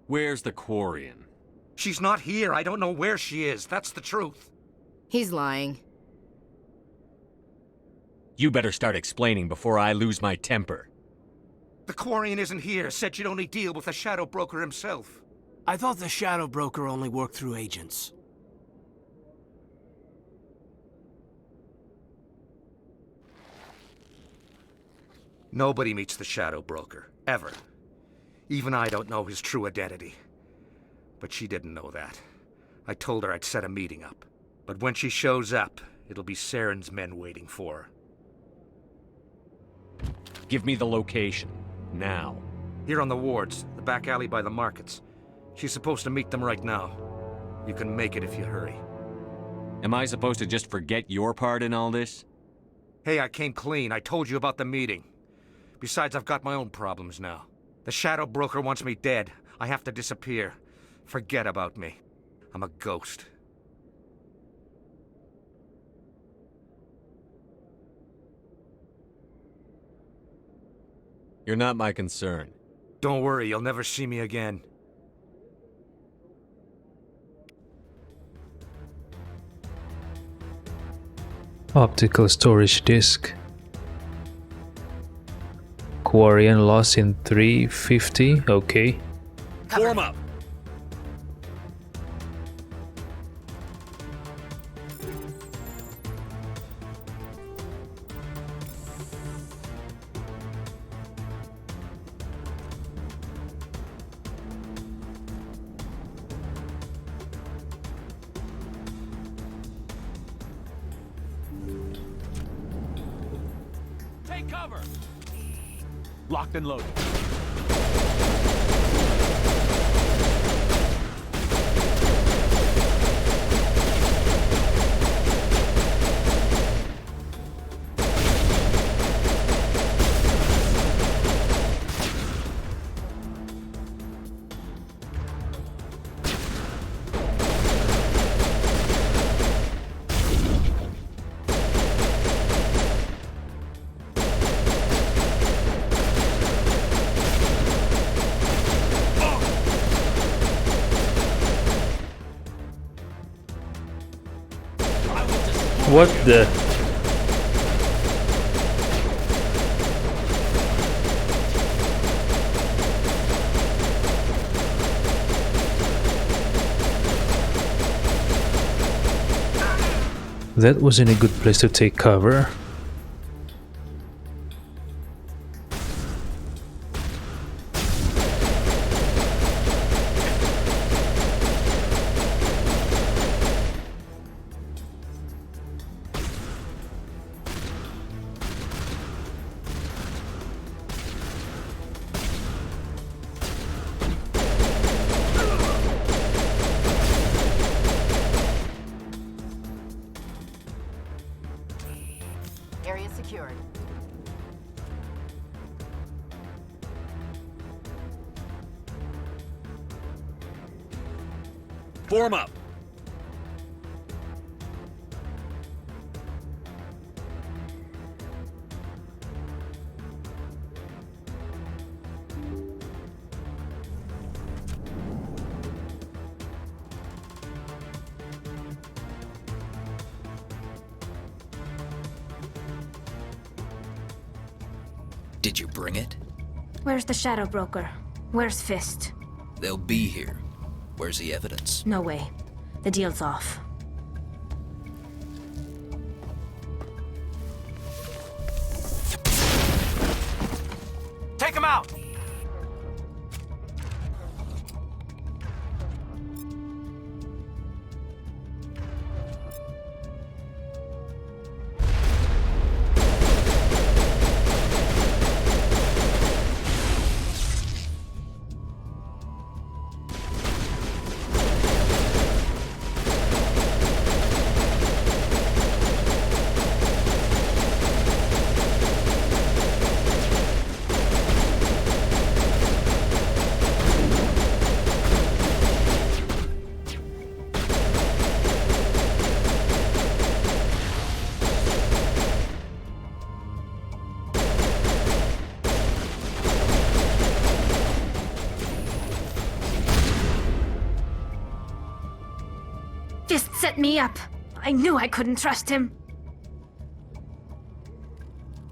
Where's the Quarian? She's not here. I don't know where she is. That's the truth. He's lying. You better start explaining before I lose my temper. The Quarian isn't here. Said you'd only deal with the Shadow Broker himself. I thought the Shadow Broker only worked through agents. Nobody meets the Shadow Broker, ever. Even I don't know his true identity. But she didn't know that. I told her I'd set a meeting up. But when she shows up, it'll be Saren's men waiting for her. Give me the location. Now. Here on the wards, the back alley by the markets. She's supposed to meet them right now. You can make it if you hurry. Am I supposed to just forget your part in all this? Hey, I came clean. I told you about the meeting. Besides, I've got my own problems now. The Shadow Broker wants me dead. I have to disappear. Forget about me. I'm a ghost. You're not my concern. Don't worry, you'll never see me again. Optical storage disk. Quarian lost in 350, okay. Form up! Take cover! Locked and loaded. What the? That wasn't a good place to take cover. Area secured. Form up! Did you bring it? Where's the Shadow Broker? Where's Fist? They'll be here. Where's the evidence? No way. The deal's off. Take him out! Fist set me up. I knew I couldn't trust him.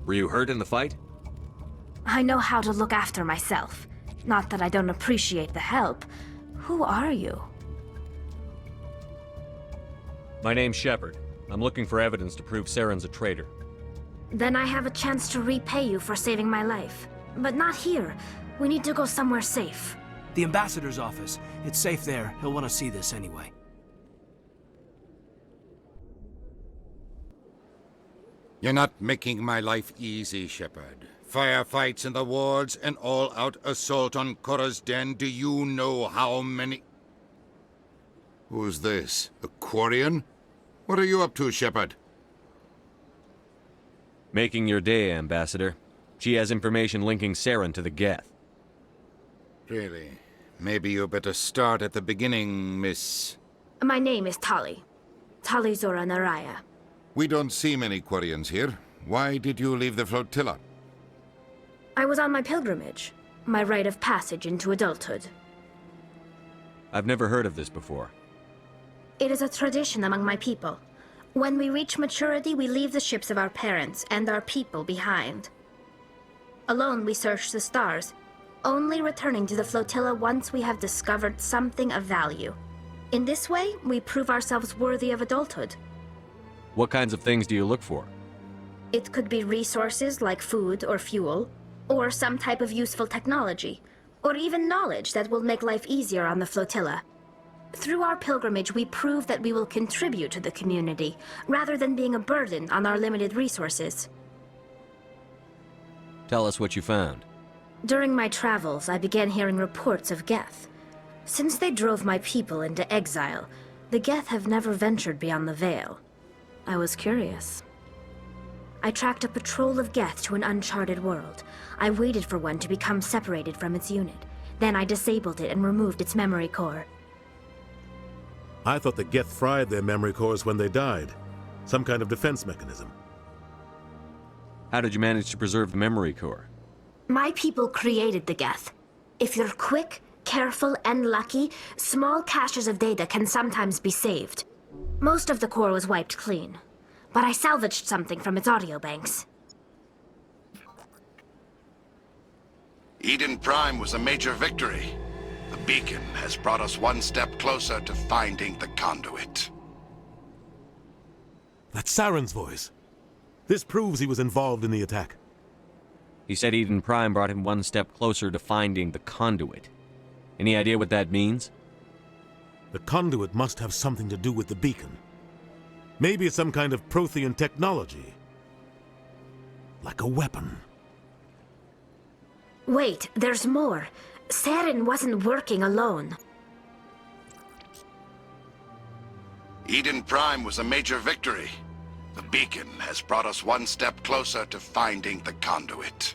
Were you hurt in the fight? I know how to look after myself. Not that I don't appreciate the help. Who are you? My name's Shepard. I'm looking for evidence to prove Saren's a traitor. Then I have a chance to repay you for saving my life. But not here. We need to go somewhere safe. The ambassador's office. It's safe there. He'll want to see this anyway. You're not making my life easy, Shepard. Firefights in the wards, an all-out assault on Korra's Den. Do you know how many... Who's this? A Quarian? What are you up to, Shepard? Making your day, Ambassador. She has information linking Saren to the Geth. Really? Maybe you better start at the beginning, Miss... My name is Tali. Tali Zora Naraya. We don't see many Quarians here. Why did you leave the flotilla? I was on my pilgrimage. My rite of passage into adulthood. I've never heard of this before. It is a tradition among my people. When we reach maturity, we leave the ships of our parents and our people behind. Alone, we search the stars, only returning to the flotilla once we have discovered something of value. In this way, we prove ourselves worthy of adulthood. What kinds of things do you look for? It could be resources like food or fuel, or some type of useful technology, or even knowledge that will make life easier on the flotilla. Through our pilgrimage, we prove that we will contribute to the community, rather than being a burden on our limited resources. Tell us what you found. During my travels, I began hearing reports of Geth. Since they drove my people into exile, the Geth have never ventured beyond the Veil. I was curious. I tracked a patrol of Geth to an uncharted world. I waited for one to become separated from its unit. Then I disabled it and removed its memory core. I thought the Geth fried their memory cores when they died. Some kind of defense mechanism. How did you manage to preserve the memory core? My people created the Geth. If you're quick, careful, and lucky, small caches of data can sometimes be saved. Most of the core was wiped clean, but I salvaged something from its audio banks. Eden Prime was a major victory. The beacon has brought us one step closer to finding the conduit. That's Saren's voice. This proves he was involved in the attack. He said Eden Prime brought him one step closer to finding the conduit. Any idea what that means? The conduit must have something to do with the beacon. Maybe it's some kind of Prothean technology. Like a weapon. Wait, there's more. Saren wasn't working alone. Eden Prime was a major victory. The beacon has brought us one step closer to finding the conduit.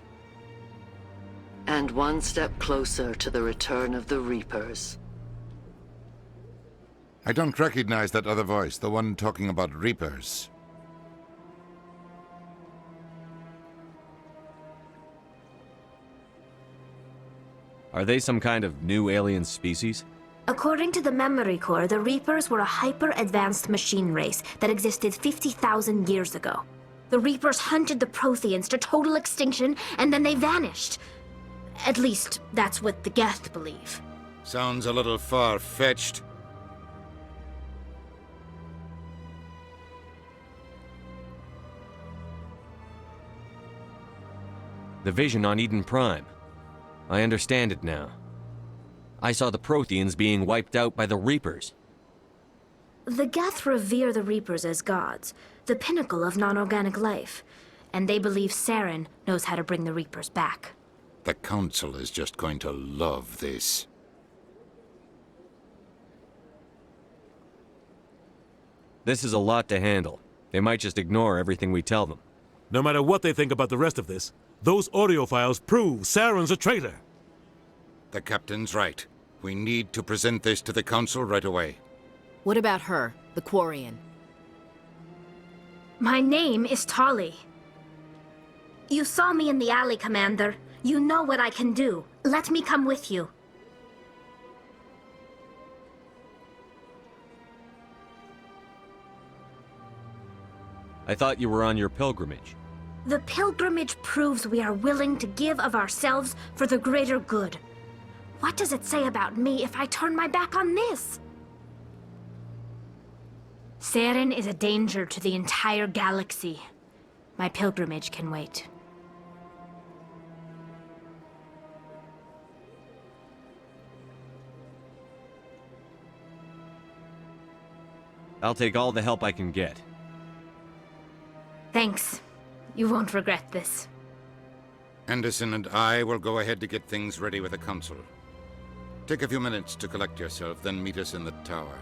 And one step closer to the return of the Reapers. I don't recognize that other voice, the one talking about Reapers. Are they some kind of new alien species? According to the memory core, the Reapers were a hyper-advanced machine race that existed 50,000 years ago. The Reapers hunted the Protheans to total extinction, and then they vanished. At least, that's what the Geth believe. Sounds a little far-fetched. The vision on Eden Prime. I understand it now. I saw the Protheans being wiped out by the Reapers. The Geth revere the Reapers as gods, the pinnacle of non-organic life, and they believe Saren knows how to bring the Reapers back. The Council is just going to love this. This is a lot to handle. They might just ignore everything we tell them. No matter what they think about the rest of this, those audio files prove Saren's a traitor. The Captain's right. We need to present this to the Council right away. What about her, the Quarian? My name is Tali. You saw me in the alley, Commander. You know what I can do. Let me come with you. I thought you were on your pilgrimage. The pilgrimage proves we are willing to give of ourselves for the greater good. What does it say about me if I turn my back on this? Saren is a danger to the entire galaxy. My pilgrimage can wait. I'll take all the help I can get. Thanks. You won't regret this. Anderson and I will go ahead to get things ready with the Council. Take a few minutes to collect yourself, then meet us in the tower.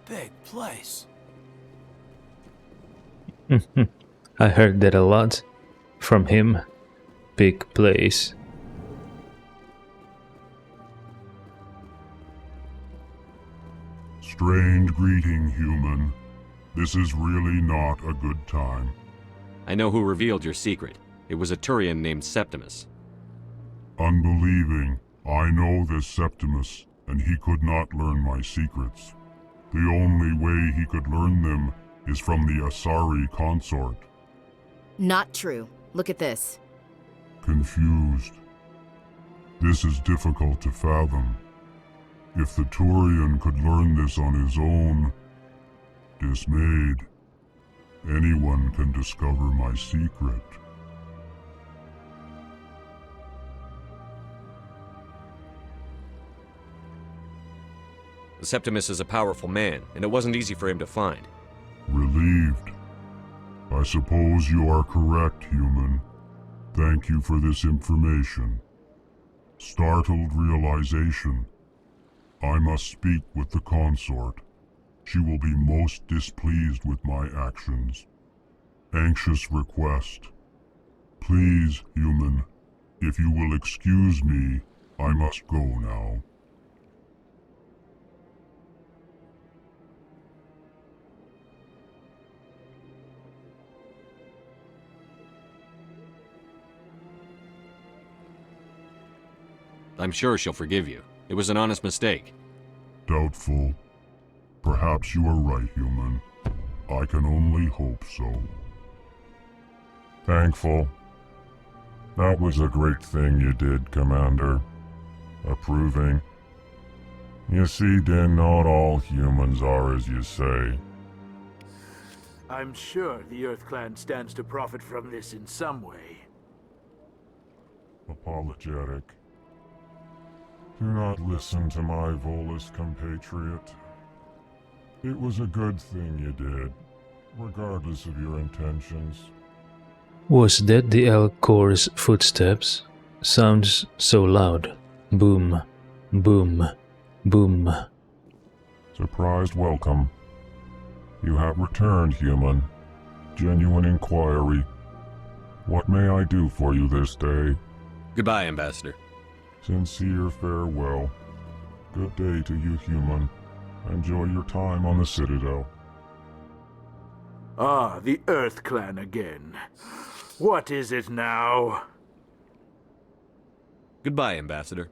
Big place. I heard that a lot from him. Big place. Strange greeting, human. This is really not a good time. I know who revealed your secret. It was a Turian named Septimus. Unbelieving. I know this Septimus, and he could not learn my secrets. The only way he could learn them is from the Asari consort. Not true. Look at this. Confused. This is difficult to fathom. If the Turian could learn this on his own, dismayed, anyone can discover my secret. Septimus is a powerful man, and it wasn't easy for him to find. Relieved. I suppose you are correct, human. Thank you for this information. Startled realization. I must speak with the consort. She will be most displeased with my actions. Anxious request. Please, human, if you will excuse me, I must go now. I'm sure she'll forgive you. It was an honest mistake. Doubtful. Perhaps you are right, human. I can only hope so. Thankful. That was a great thing you did, Commander. Approving. You see, Din, not all humans are as you say. I'm sure the Earth Clan stands to profit from this in some way. Apologetic. Do not listen to my Volus compatriot. It was a good thing you did, regardless of your intentions. Was that the Alcor's footsteps? Sounds so loud. Boom, boom, boom. Surprised welcome. You have returned, human. Genuine inquiry. What may I do for you this day? Goodbye, Ambassador. Sincere farewell. Good day to you, human. Enjoy your time on the Citadel. Ah, the Earth Clan again. What is it now? Goodbye, Ambassador.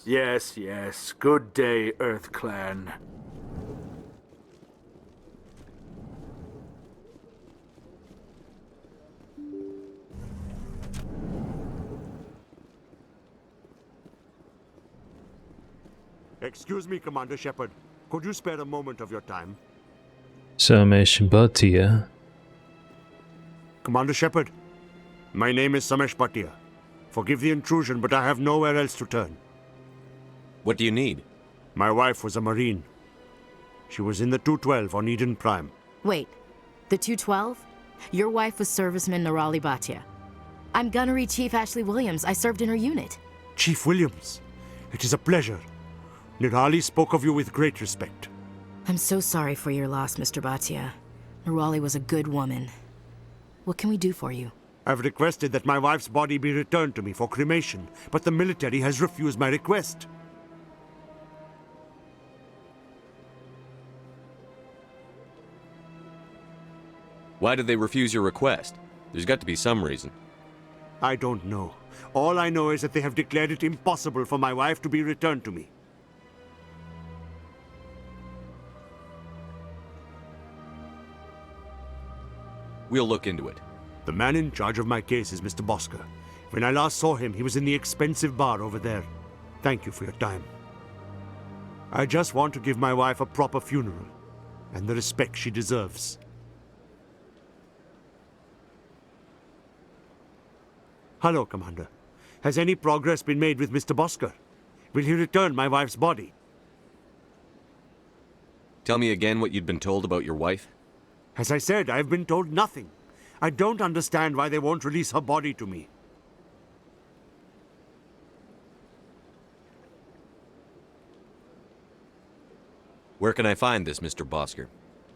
Yes, yes. Good day, Earth Clan. Excuse me, Commander Shepard. Could you spare a moment of your time? Samesh Bhatia. Commander Shepard, my name is Samesh Bhatia. Forgive the intrusion, but I have nowhere else to turn. What do you need? My wife was a Marine. She was in the 212 on Eden Prime. Wait, the 212? Your wife was serviceman Nirali Bhatia. I'm Gunnery Chief Ashley Williams. I served in her unit. Chief Williams, it is a pleasure. Nirali spoke of you with great respect. I'm so sorry for your loss, Mr. Bhatia. Nirali was a good woman. What can we do for you? I've requested that my wife's body be returned to me for cremation, but the military has refused my request. Why did they refuse your request? There's got to be some reason. I don't know. All I know is that they have declared it impossible for my wife to be returned to me. We'll look into it. The man in charge of my case is Mr. Bosker. When I last saw him, he was in the expensive bar over there. Thank you for your time. I just want to give my wife a proper funeral, and the respect she deserves. Hello, Commander. Has any progress been made with Mr. Bosker? Will he return my wife's body? Tell me again what you'd been told about your wife. As I said, I've been told nothing. I don't understand why they won't release her body to me. Where can I find this Mr. Bosker?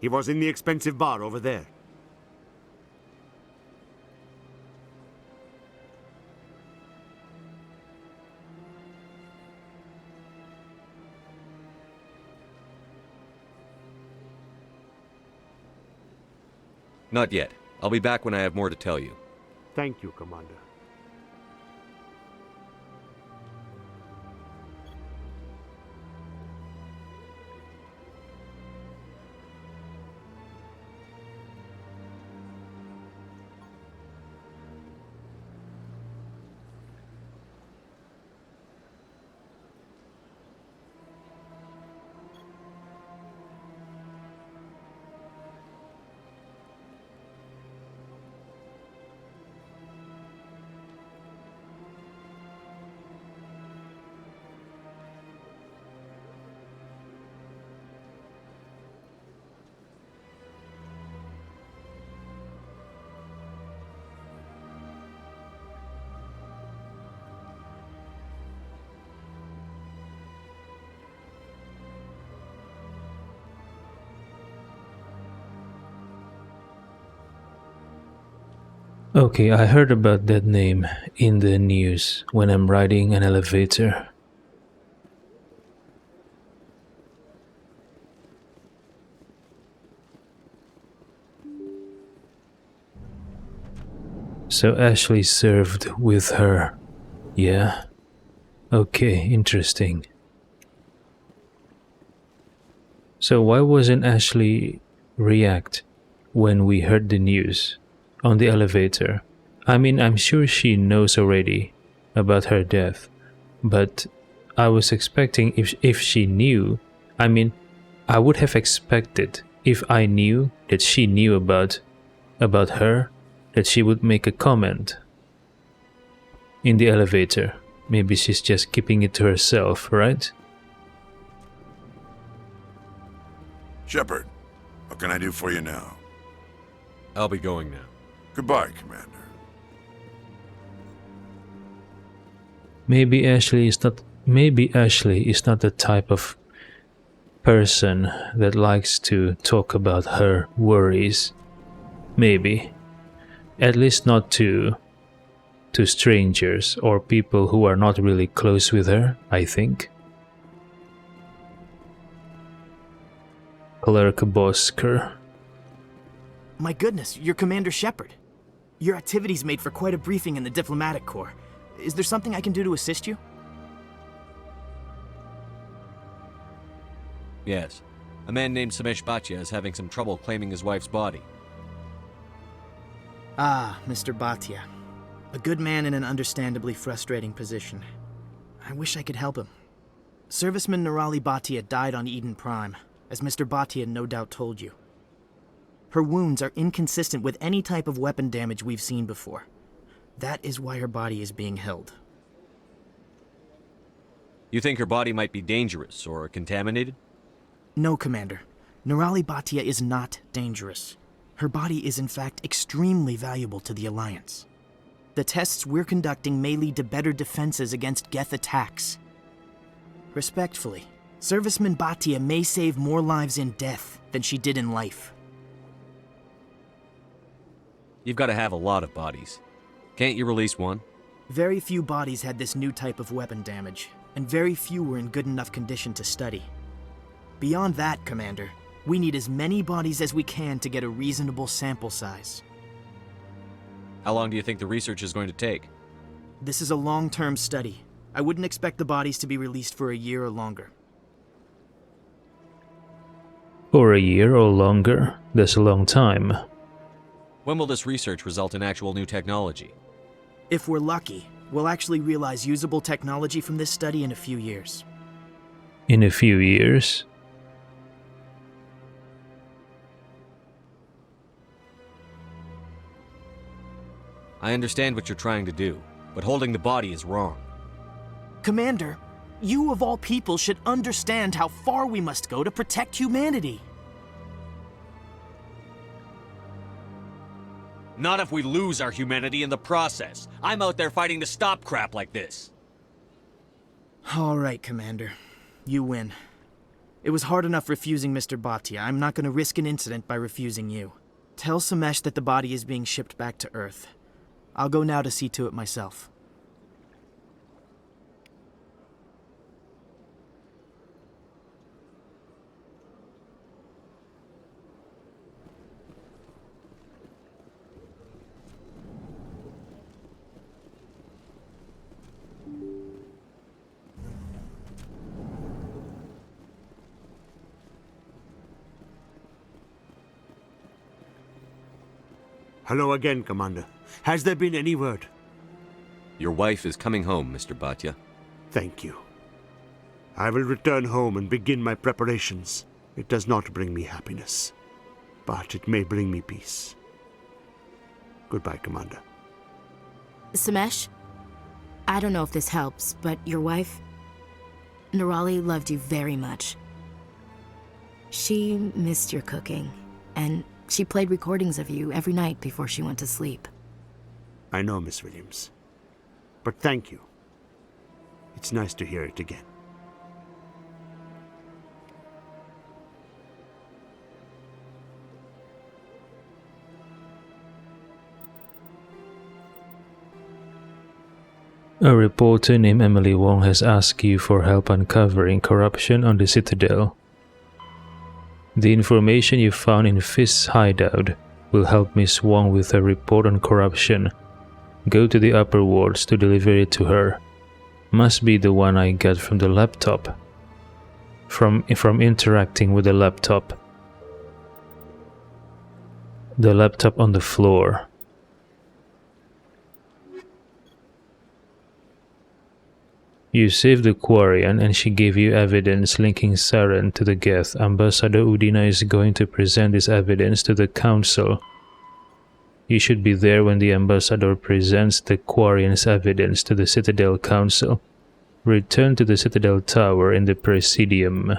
He was in the expensive bar over there. Not yet. I'll be back when I have more to tell you. Thank you, Commander. Okay, I heard about that name in the news when I'm riding an elevator. So Ashley served with her. Yeah? Okay, interesting. So why wasn't Ashley react when we heard the news on the elevator? I mean, I'm sure she knows already about her death, but I was expecting if she knew, I mean, I would have expected if I knew that she knew about her, that she would make a comment in the elevator. Maybe she's just keeping it to herself, right? Shepard, what can I do for you now? I'll be going now. Goodbye, Commander. Maybe Ashley is not the type of person that likes to talk about her worries. Maybe. At least not to strangers or people who are not really close with her, I think. Clerk Bosker. My goodness, you're Commander Shepard. Your activities made for quite a briefing in the Diplomatic Corps. Is there something I can do to assist you? Yes. A man named Samesh Bhatia is having some trouble claiming his wife's body. Ah, Mr. Bhatia. A good man in an understandably frustrating position. I wish I could help him. Serviceman Nirali Bhatia died on Eden Prime, as Mr. Bhatia no doubt told you. Her wounds are inconsistent with any type of weapon damage we've seen before. That is why her body is being held. You think her body might be dangerous or contaminated? No, Commander. Nirali Bhatia is not dangerous. Her body is in fact extremely valuable to the Alliance. The tests we're conducting may lead to better defenses against Geth attacks. Respectfully, Serviceman Bhatia may save more lives in death than she did in life. You've got to have a lot of bodies. Can't you release one? Very few bodies had this new type of weapon damage, and very few were in good enough condition to study. Beyond that, Commander, we need as many bodies as we can to get a reasonable sample size. How long do you think the research is going to take? This is a long-term study. I wouldn't expect the bodies to be released for a year or longer. For a year or longer? That's a long time. When will this research result in actual new technology? If we're lucky, we'll actually realize usable technology from this study in a few years. In a few years? I understand what you're trying to do, but holding the body is wrong. Commander, you of all people should understand how far we must go to protect humanity. Not if we lose our humanity in the process. I'm out there fighting to stop crap like this. All right, Commander. You win. It was hard enough refusing Mr. Bhatia. I'm not going to risk an incident by refusing you. Tell Samesh that the body is being shipped back to Earth. I'll go now to see to it myself. Hello again, Commander. Has there been any word? Your wife is coming home, Mr. Bhatia. Thank you. I will return home and begin my preparations. It does not bring me happiness, but it may bring me peace. Goodbye, Commander. Samesh, I don't know if this helps, but your wife, Nirali, loved you very much. She missed your cooking, and she played recordings of you every night before she went to sleep. I know, Miss Williams. But thank you. It's nice to hear it again. A reporter named Emily Wong has asked you for help uncovering corruption on the Citadel. The information you found in Fist's hideout will help Miss Wong with her report on corruption. Go to the upper wards to deliver it to her. Must be the one I got from the laptop. From interacting with the laptop. The laptop on the floor. You saved the Quarian and she gave you evidence linking Saren to the Geth. Ambassador Udina is going to present this evidence to the Council. You should be there when the Ambassador presents the Quarian's evidence to the Citadel Council. Return to the Citadel Tower in the Presidium.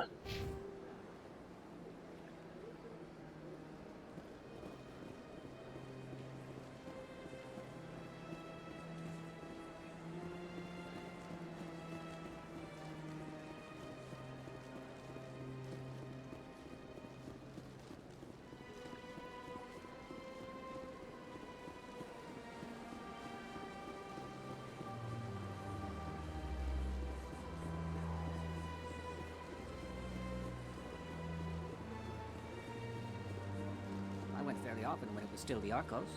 Fairly often when it was still the Arcos.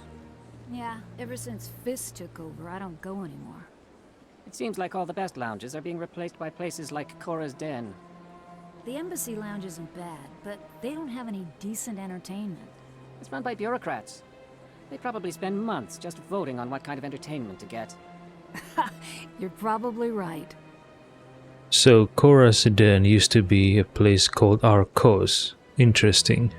Yeah, ever since Fist took over, I don't go anymore. It seems like all the best lounges are being replaced by places like Cora's Den. The Embassy Lounge isn't bad, but they don't have any decent entertainment. It's run by bureaucrats. They probably spend months just voting on what kind of entertainment to get. You're probably right. So Cora's Den used to be a place called Arcos. Interesting.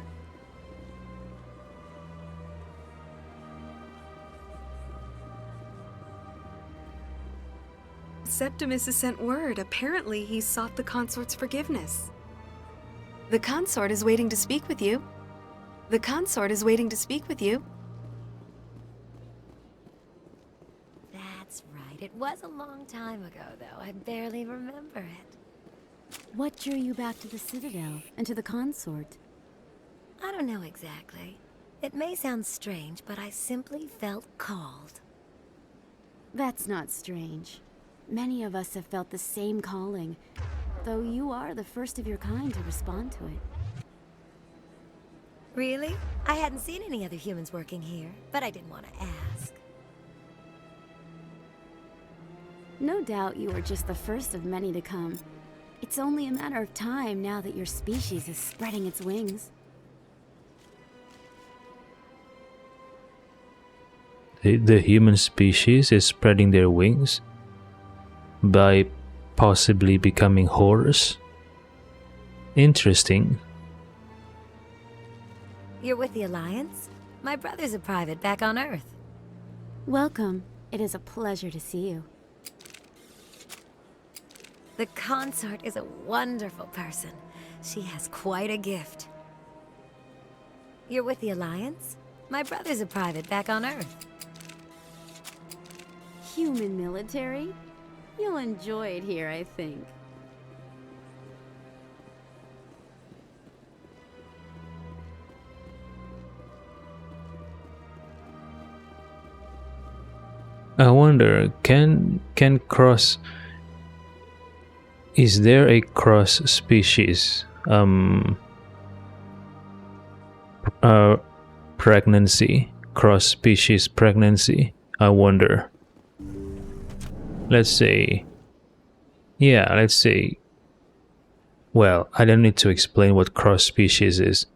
Septimus has sent word. Apparently, he sought the consort's forgiveness. The consort is waiting to speak with you. The consort is waiting to speak with you. That's right. It was a long time ago, though. I barely remember it. What drew you back to the Citadel and to the consort? I don't know exactly. It may sound strange, but I simply felt called. That's not strange. Many of us have felt the same calling, though you are the first of your kind to respond to it. Really? I hadn't seen any other humans working here, but I didn't want to ask. No doubt you are just the first of many to come. It's only a matter of time now that your species is spreading its wings. The human species is spreading their wings? By possibly becoming horrors? Interesting. You're with the Alliance? My brother's a private back on Earth. Welcome. It is a pleasure to see you. The consort is a wonderful person. She has quite a gift. You're with the Alliance? My brother's a private back on Earth. Human military? You'll enjoy it here, I think. I wonder, can cross... Is there a cross species pregnancy? Cross species pregnancy? I wonder. Let's say... Yeah, let's say... Well, I don't need to explain what cross species is.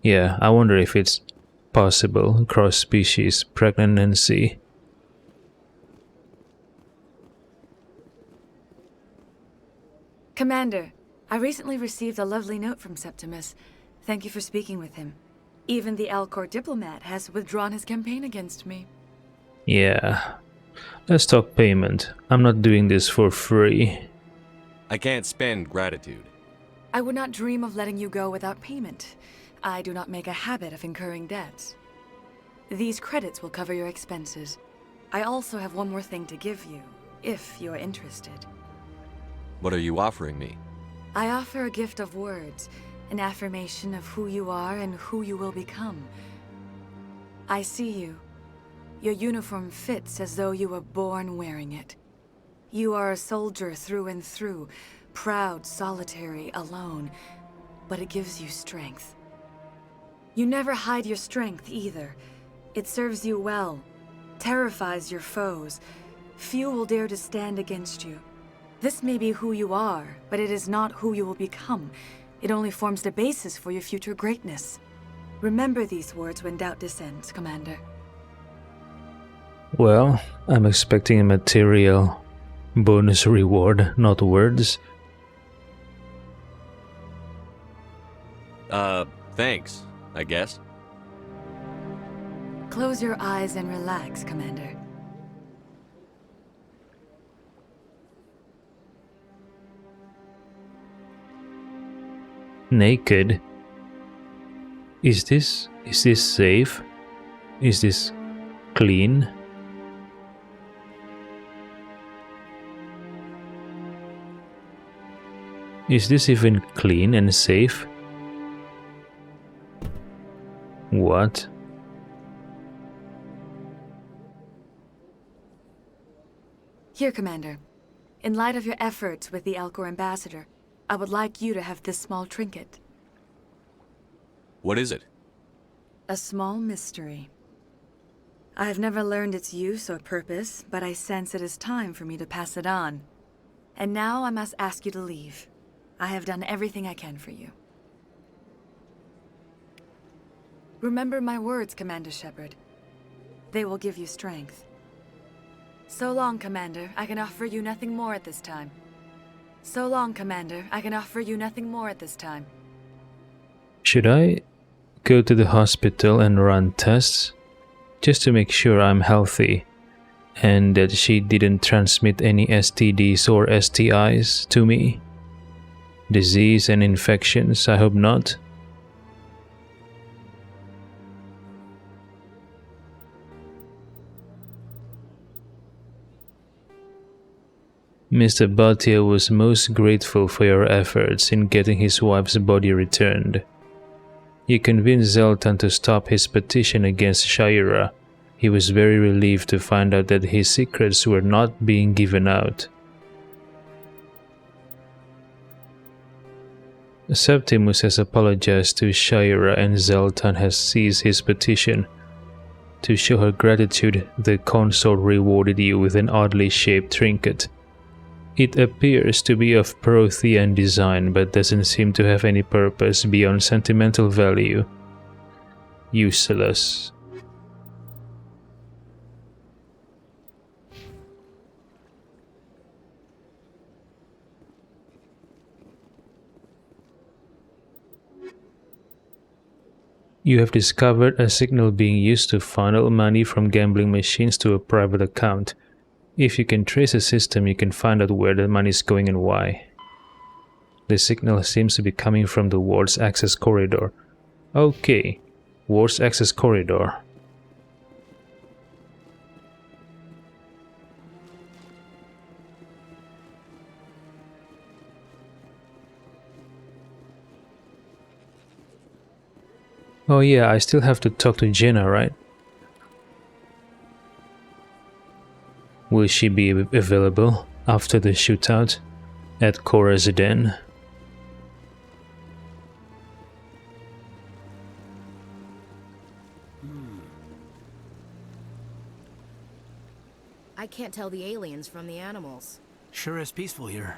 Yeah, I wonder if it's possible. Cross species pregnancy. Commander, I recently received a lovely note from Septimus. Thank you for speaking with him. Even the Alcor diplomat has withdrawn his campaign against me. Yeah. Let's talk payment. I'm not doing this for free. I can't spend gratitude. I would not dream of letting you go without payment. I do not make a habit of incurring debts. These credits will cover your expenses. I also have one more thing to give you, if you are interested. What are you offering me? I offer a gift of words, an affirmation of who you are and who you will become. I see you. Your uniform fits as though you were born wearing it. You are a soldier through and through, proud, solitary, alone, but it gives you strength. You never hide your strength either. It serves you well, terrifies your foes. Few will dare to stand against you. This may be who you are, but it is not who you will become. It only forms the basis for your future greatness. Remember these words when doubt descends, Commander. Well, I'm expecting a material Bonus reward, not words. Thanks, I guess. Close your eyes and relax, Commander. Naked. Is this safe? Is this clean? Is this even clean and safe? What? Here, Commander. In light of your efforts with the Elcor ambassador, I would like you to have this small trinket. What is it? A small mystery. I have never learned its use or purpose, but I sense it is time for me to pass it on. And now I must ask you to leave. I have done everything I can for you. Remember my words, Commander Shepard. They will give you strength. So long, Commander. I can offer you nothing more at this time. So long, Commander. I can offer you nothing more at this time. Should I go to the hospital and run tests? Just to make sure I'm healthy and that she didn't transmit any STDs or STIs to me? Disease and infections, I hope not. Mr. Bhatia was most grateful for your efforts in getting his wife's body returned. You convinced Zoltan to stop his petition against Shayera. He was very relieved to find out that his secrets were not being given out. Septimus has apologized to Shayera and Zoltan has seized his petition. To show her gratitude, the consort rewarded you with an oddly shaped trinket. It appears to be of Prothean design but doesn't seem to have any purpose beyond sentimental value. Useless. You have discovered a signal being used to funnel money from gambling machines to a private account. If you can trace a system, you can find out where the money is going and why. The signal seems to be coming from the ward's access corridor. Okay, ward's access corridor. Oh yeah, I still have to talk to Jenna, right? Will she be available after the shootout at Korra's Den? I can't tell the aliens from the animals. Sure is peaceful here.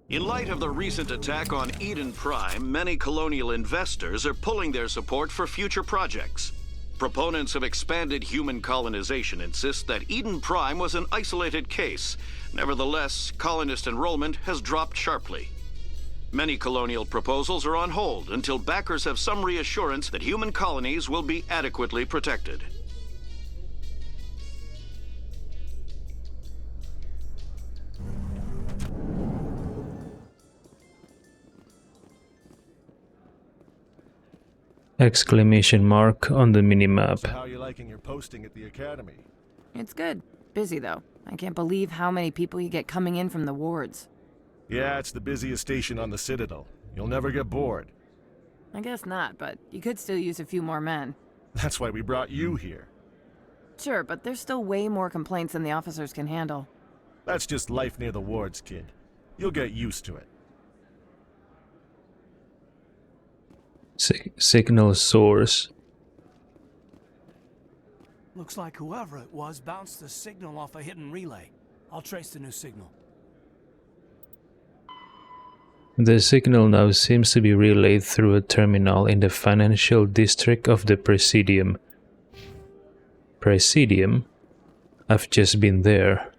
In light of the recent attack on Eden Prime, many colonial investors are pulling their support for future projects. Proponents of expanded human colonization insist that Eden Prime was an isolated case. Nevertheless, colonist enrollment has dropped sharply. Many colonial proposals are on hold until backers have some reassurance that human colonies will be adequately protected. Exclamation mark on the minimap. So how are you liking your posting at the academy? It's good. Busy, though. I can't believe how many people you get coming in from the wards. Yeah, it's the busiest station on the Citadel. You'll never get bored. I guess not, but you could still use a few more men. That's why we brought you here. Sure, but there's still way more complaints than the officers can handle. That's just life near the wards, kid. You'll get used to it. Signal source. Looks like whoever it was bounced the signal off a hidden relay. I'll trace the new signal. The signal now seems to be relayed through a terminal in the financial district of the Presidium. Presidium? I've just been there.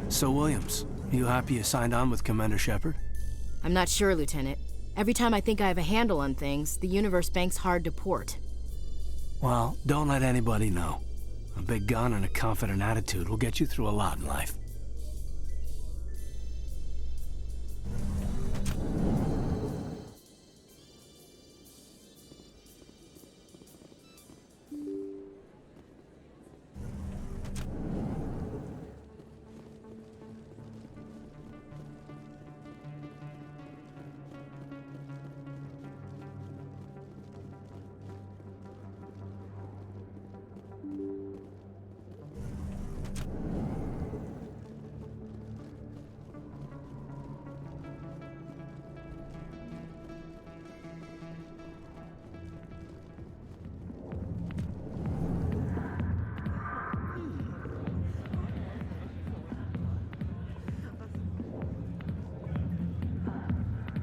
So, Williams, you happy you signed on with Commander Shepard? I'm not sure, Lieutenant. Every time I think I have a handle on things, the Universe Bank's hard to port. Well, don't let anybody know. A big gun and a confident attitude will get you through a lot in life.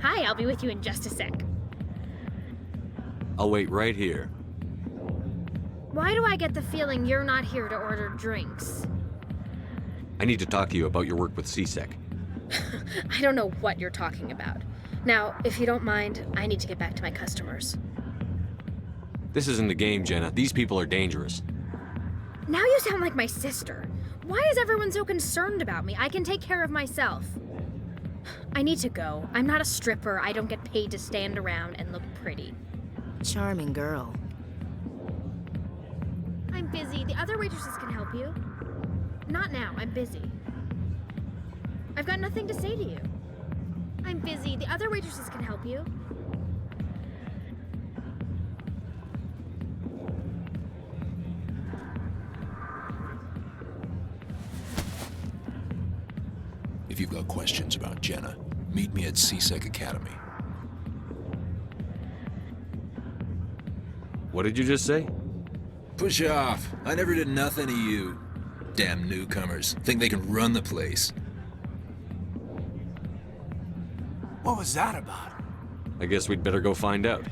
Hi, I'll be with you in just a sec. I'll wait right here. Why do I get the feeling you're not here to order drinks? I need to talk to you about your work with CSEC. I don't know what you're talking about. Now, if you don't mind, I need to get back to my customers. This isn't a game, Jenna. These people are dangerous. Now you sound like my sister. Why is everyone so concerned about me? I can take care of myself. I need to go. I'm not a stripper. I don't get paid to stand around and look pretty. Charming girl. I'm busy. The other waitresses can help you. Not now. I'm busy. I've got nothing to say to you. I'm busy. The other waitresses can help you. If you've got questions about Jenna, meet me at CSEC Academy. What did you just say? Push off. I never did nothing to you. Damn newcomers. Think they can run the place. What was that about? I guess we'd better go find out.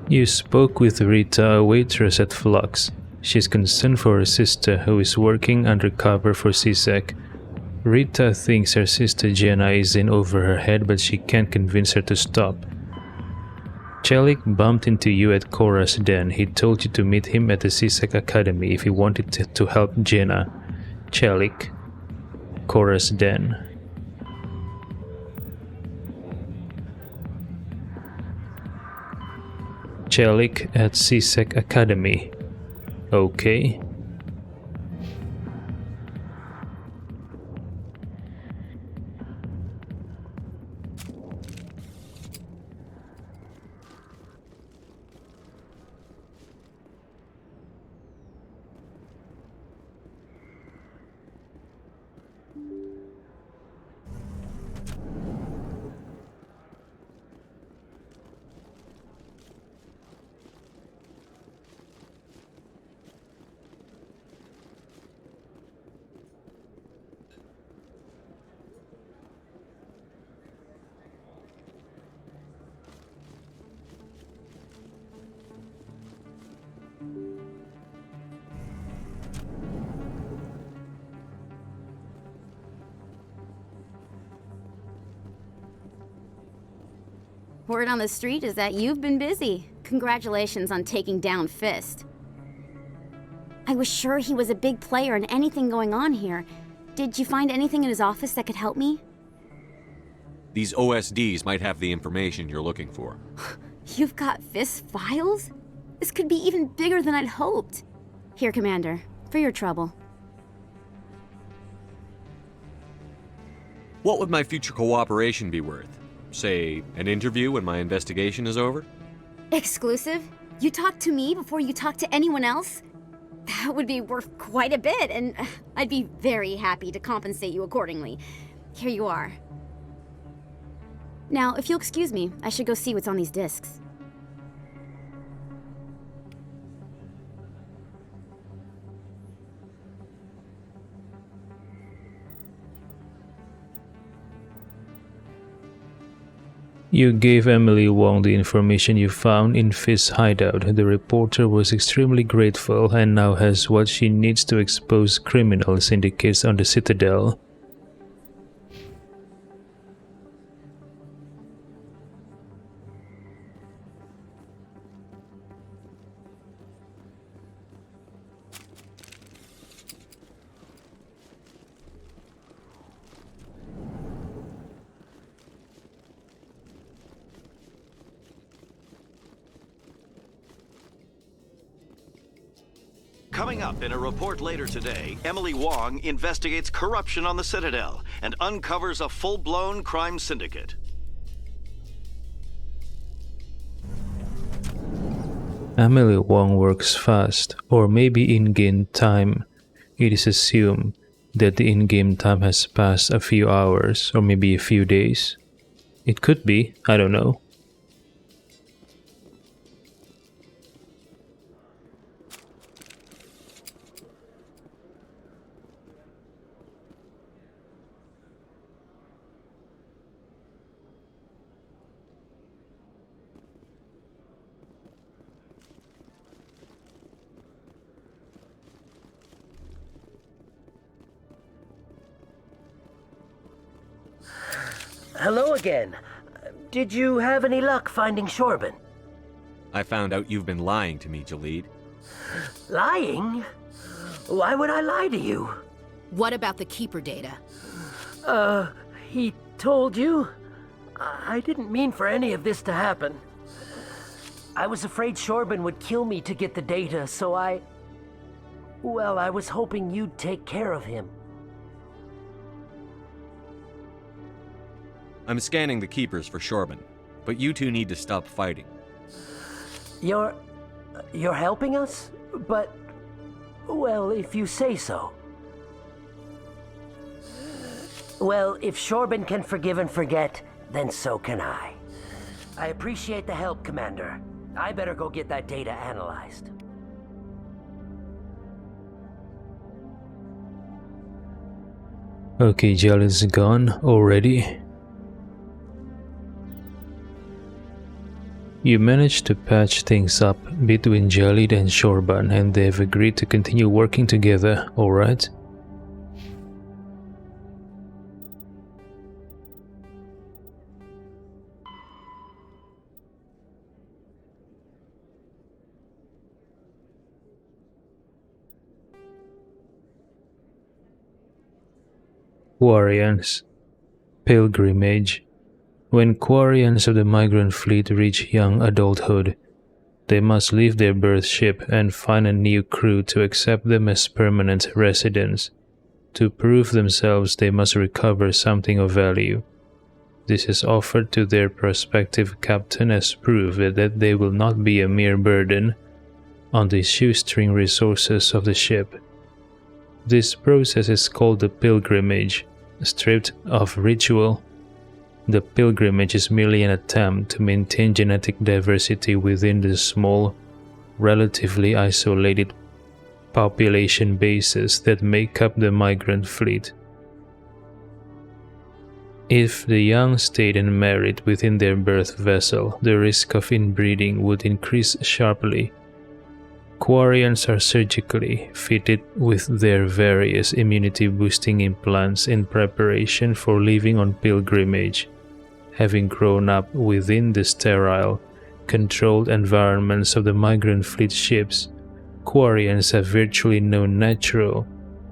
You spoke with Rita, a waitress at Flux. She's concerned for her sister, who is working undercover for CSEC. Rita thinks her sister Jenna is in over her head, but she can't convince her to stop. Chelik bumped into you at Korra's den. He told you to meet him at the CSEC Academy if you wanted to help Jenna. Chelik, Korra's den. Chelik at CSEC Academy. Okay. Word on the street is that you've been busy. Congratulations on taking down Fist. I was sure he was a big player in anything going on here. Did you find anything in his office that could help me? These OSDs might have the information you're looking for. You've got Fist files? This could be even bigger than I'd hoped. Here, Commander, for your trouble. What would my future cooperation be worth? Say, an interview when my investigation is over? Exclusive? You talk to me before you talk to anyone else? That would be worth quite a bit, and I'd be very happy to compensate you accordingly. Here you are. Now, if you'll excuse me, I should go see what's on these discs. You gave Emily Wong the information you found in Fist's hideout. The reporter was extremely grateful and now has what she needs to expose criminal syndicates on the Citadel. Coming up in a report later today, Emily Wong investigates corruption on the Citadel and uncovers a full-blown crime syndicate. Emily Wong works fast, or maybe in-game time. It is assumed that the in-game time has passed a few hours, or maybe a few days. It could be, I don't know. Hello again. Did you have any luck finding Shorban? I found out you've been lying to me, Jalid. Lying? Why would I lie to you? What about the Keeper data? He told you? I didn't mean for any of this to happen. I was afraid Shorban would kill me to get the data, so well, I was hoping you'd take care of him. I'm scanning the Keepers for Shorban, but you two need to stop fighting. You're helping us? But, well, if you say so. Well, if Shorban can forgive and forget, then so can I. I appreciate the help, Commander. I better go get that data analyzed. Okay, Jalid's gone already. You managed to patch things up between Jalid and Shorban, and they've agreed to continue working together, alright? Quarians. Pilgrimage. When Quarians of the Migrant Fleet reach young adulthood, they must leave their birth ship and find a new crew to accept them as permanent residents. To prove themselves, they must recover something of value. This is offered to their prospective captain as proof that they will not be a mere burden on the shoestring resources of the ship. This process is called the pilgrimage. Stripped of ritual, the pilgrimage is merely an attempt to maintain genetic diversity within the small, relatively isolated population bases that make up the migrant fleet. If the young stayed unmarried within their birth vessel, the risk of inbreeding would increase sharply. Quarians are surgically fitted with their various immunity-boosting implants in preparation for leaving on pilgrimage. Having grown up within the sterile, controlled environments of the migrant fleet ships, Quarians have virtually no natural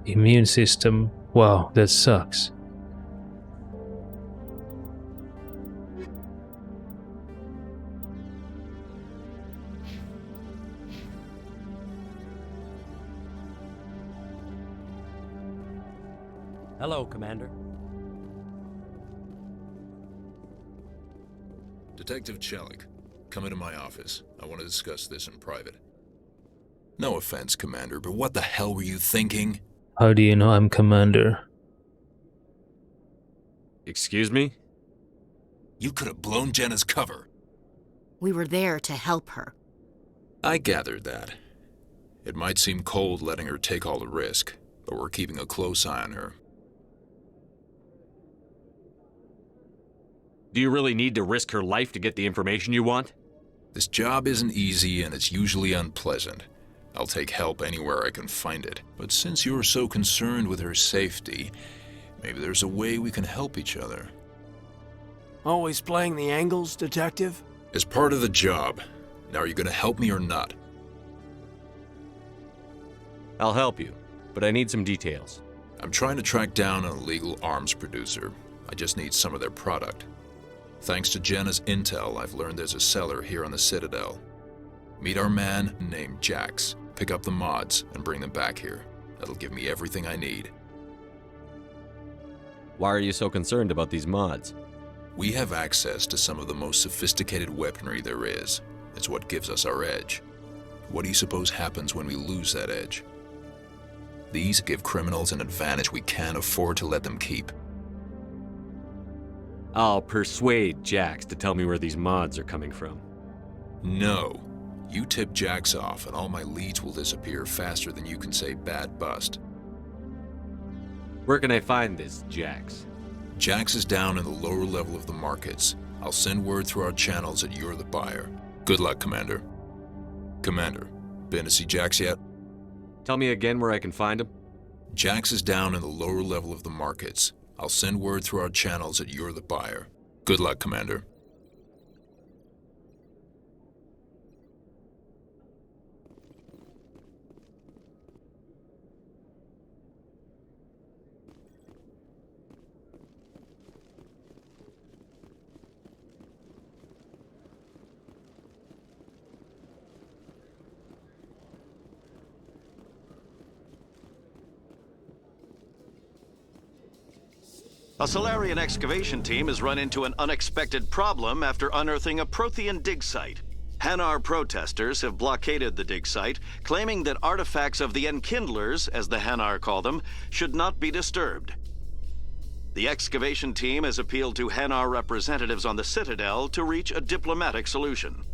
immune system. Wow, that sucks. Hello, Commander. Detective Chelik, come into my office. I want to discuss this in private. No offense, Commander, but what the hell were you thinking? How do you know I'm Commander? Excuse me? You could have blown Jenna's cover. We were there to help her. I gathered that. It might seem cold letting her take all the risk, but we're keeping a close eye on her. Do you really need to risk her life to get the information you want? This job isn't easy and it's usually unpleasant. I'll take help anywhere I can find it. But since you're so concerned with her safety, maybe there's a way we can help each other. Always playing the angles, Detective? As part of the job. Now are you gonna help me or not? I'll help you, but I need some details. I'm trying to track down an illegal arms producer. I just need some of their product. Thanks to Jenna's intel, I've learned there's a seller here on the Citadel. Meet our man named Jax. Pick up the mods and bring them back here. That'll give me everything I need. Why are you so concerned about these mods? We have access to some of the most sophisticated weaponry there is. It's what gives us our edge. What do you suppose happens when we lose that edge? These give criminals an advantage we can't afford to let them keep. I'll persuade Jax to tell me where these mods are coming from. No. You tip Jax off and all my leads will disappear faster than you can say bad bust. Where can I find this Jax? Jax is down in the lower level of the markets. I'll send word through our channels that you're the buyer. Good luck, Commander. Commander, been to see Jax yet? Tell me again where I can find him. Jax is down in the lower level of the markets. I'll send word through our channels that you're the buyer. Good luck, Commander. A Solarian excavation team has run into an unexpected problem after unearthing a Prothean dig site. Hanar protesters have blockaded the dig site, claiming that artifacts of the Enkindlers, as the Hanar call them, should not be disturbed. The excavation team has appealed to Hanar representatives on the Citadel to reach a diplomatic solution.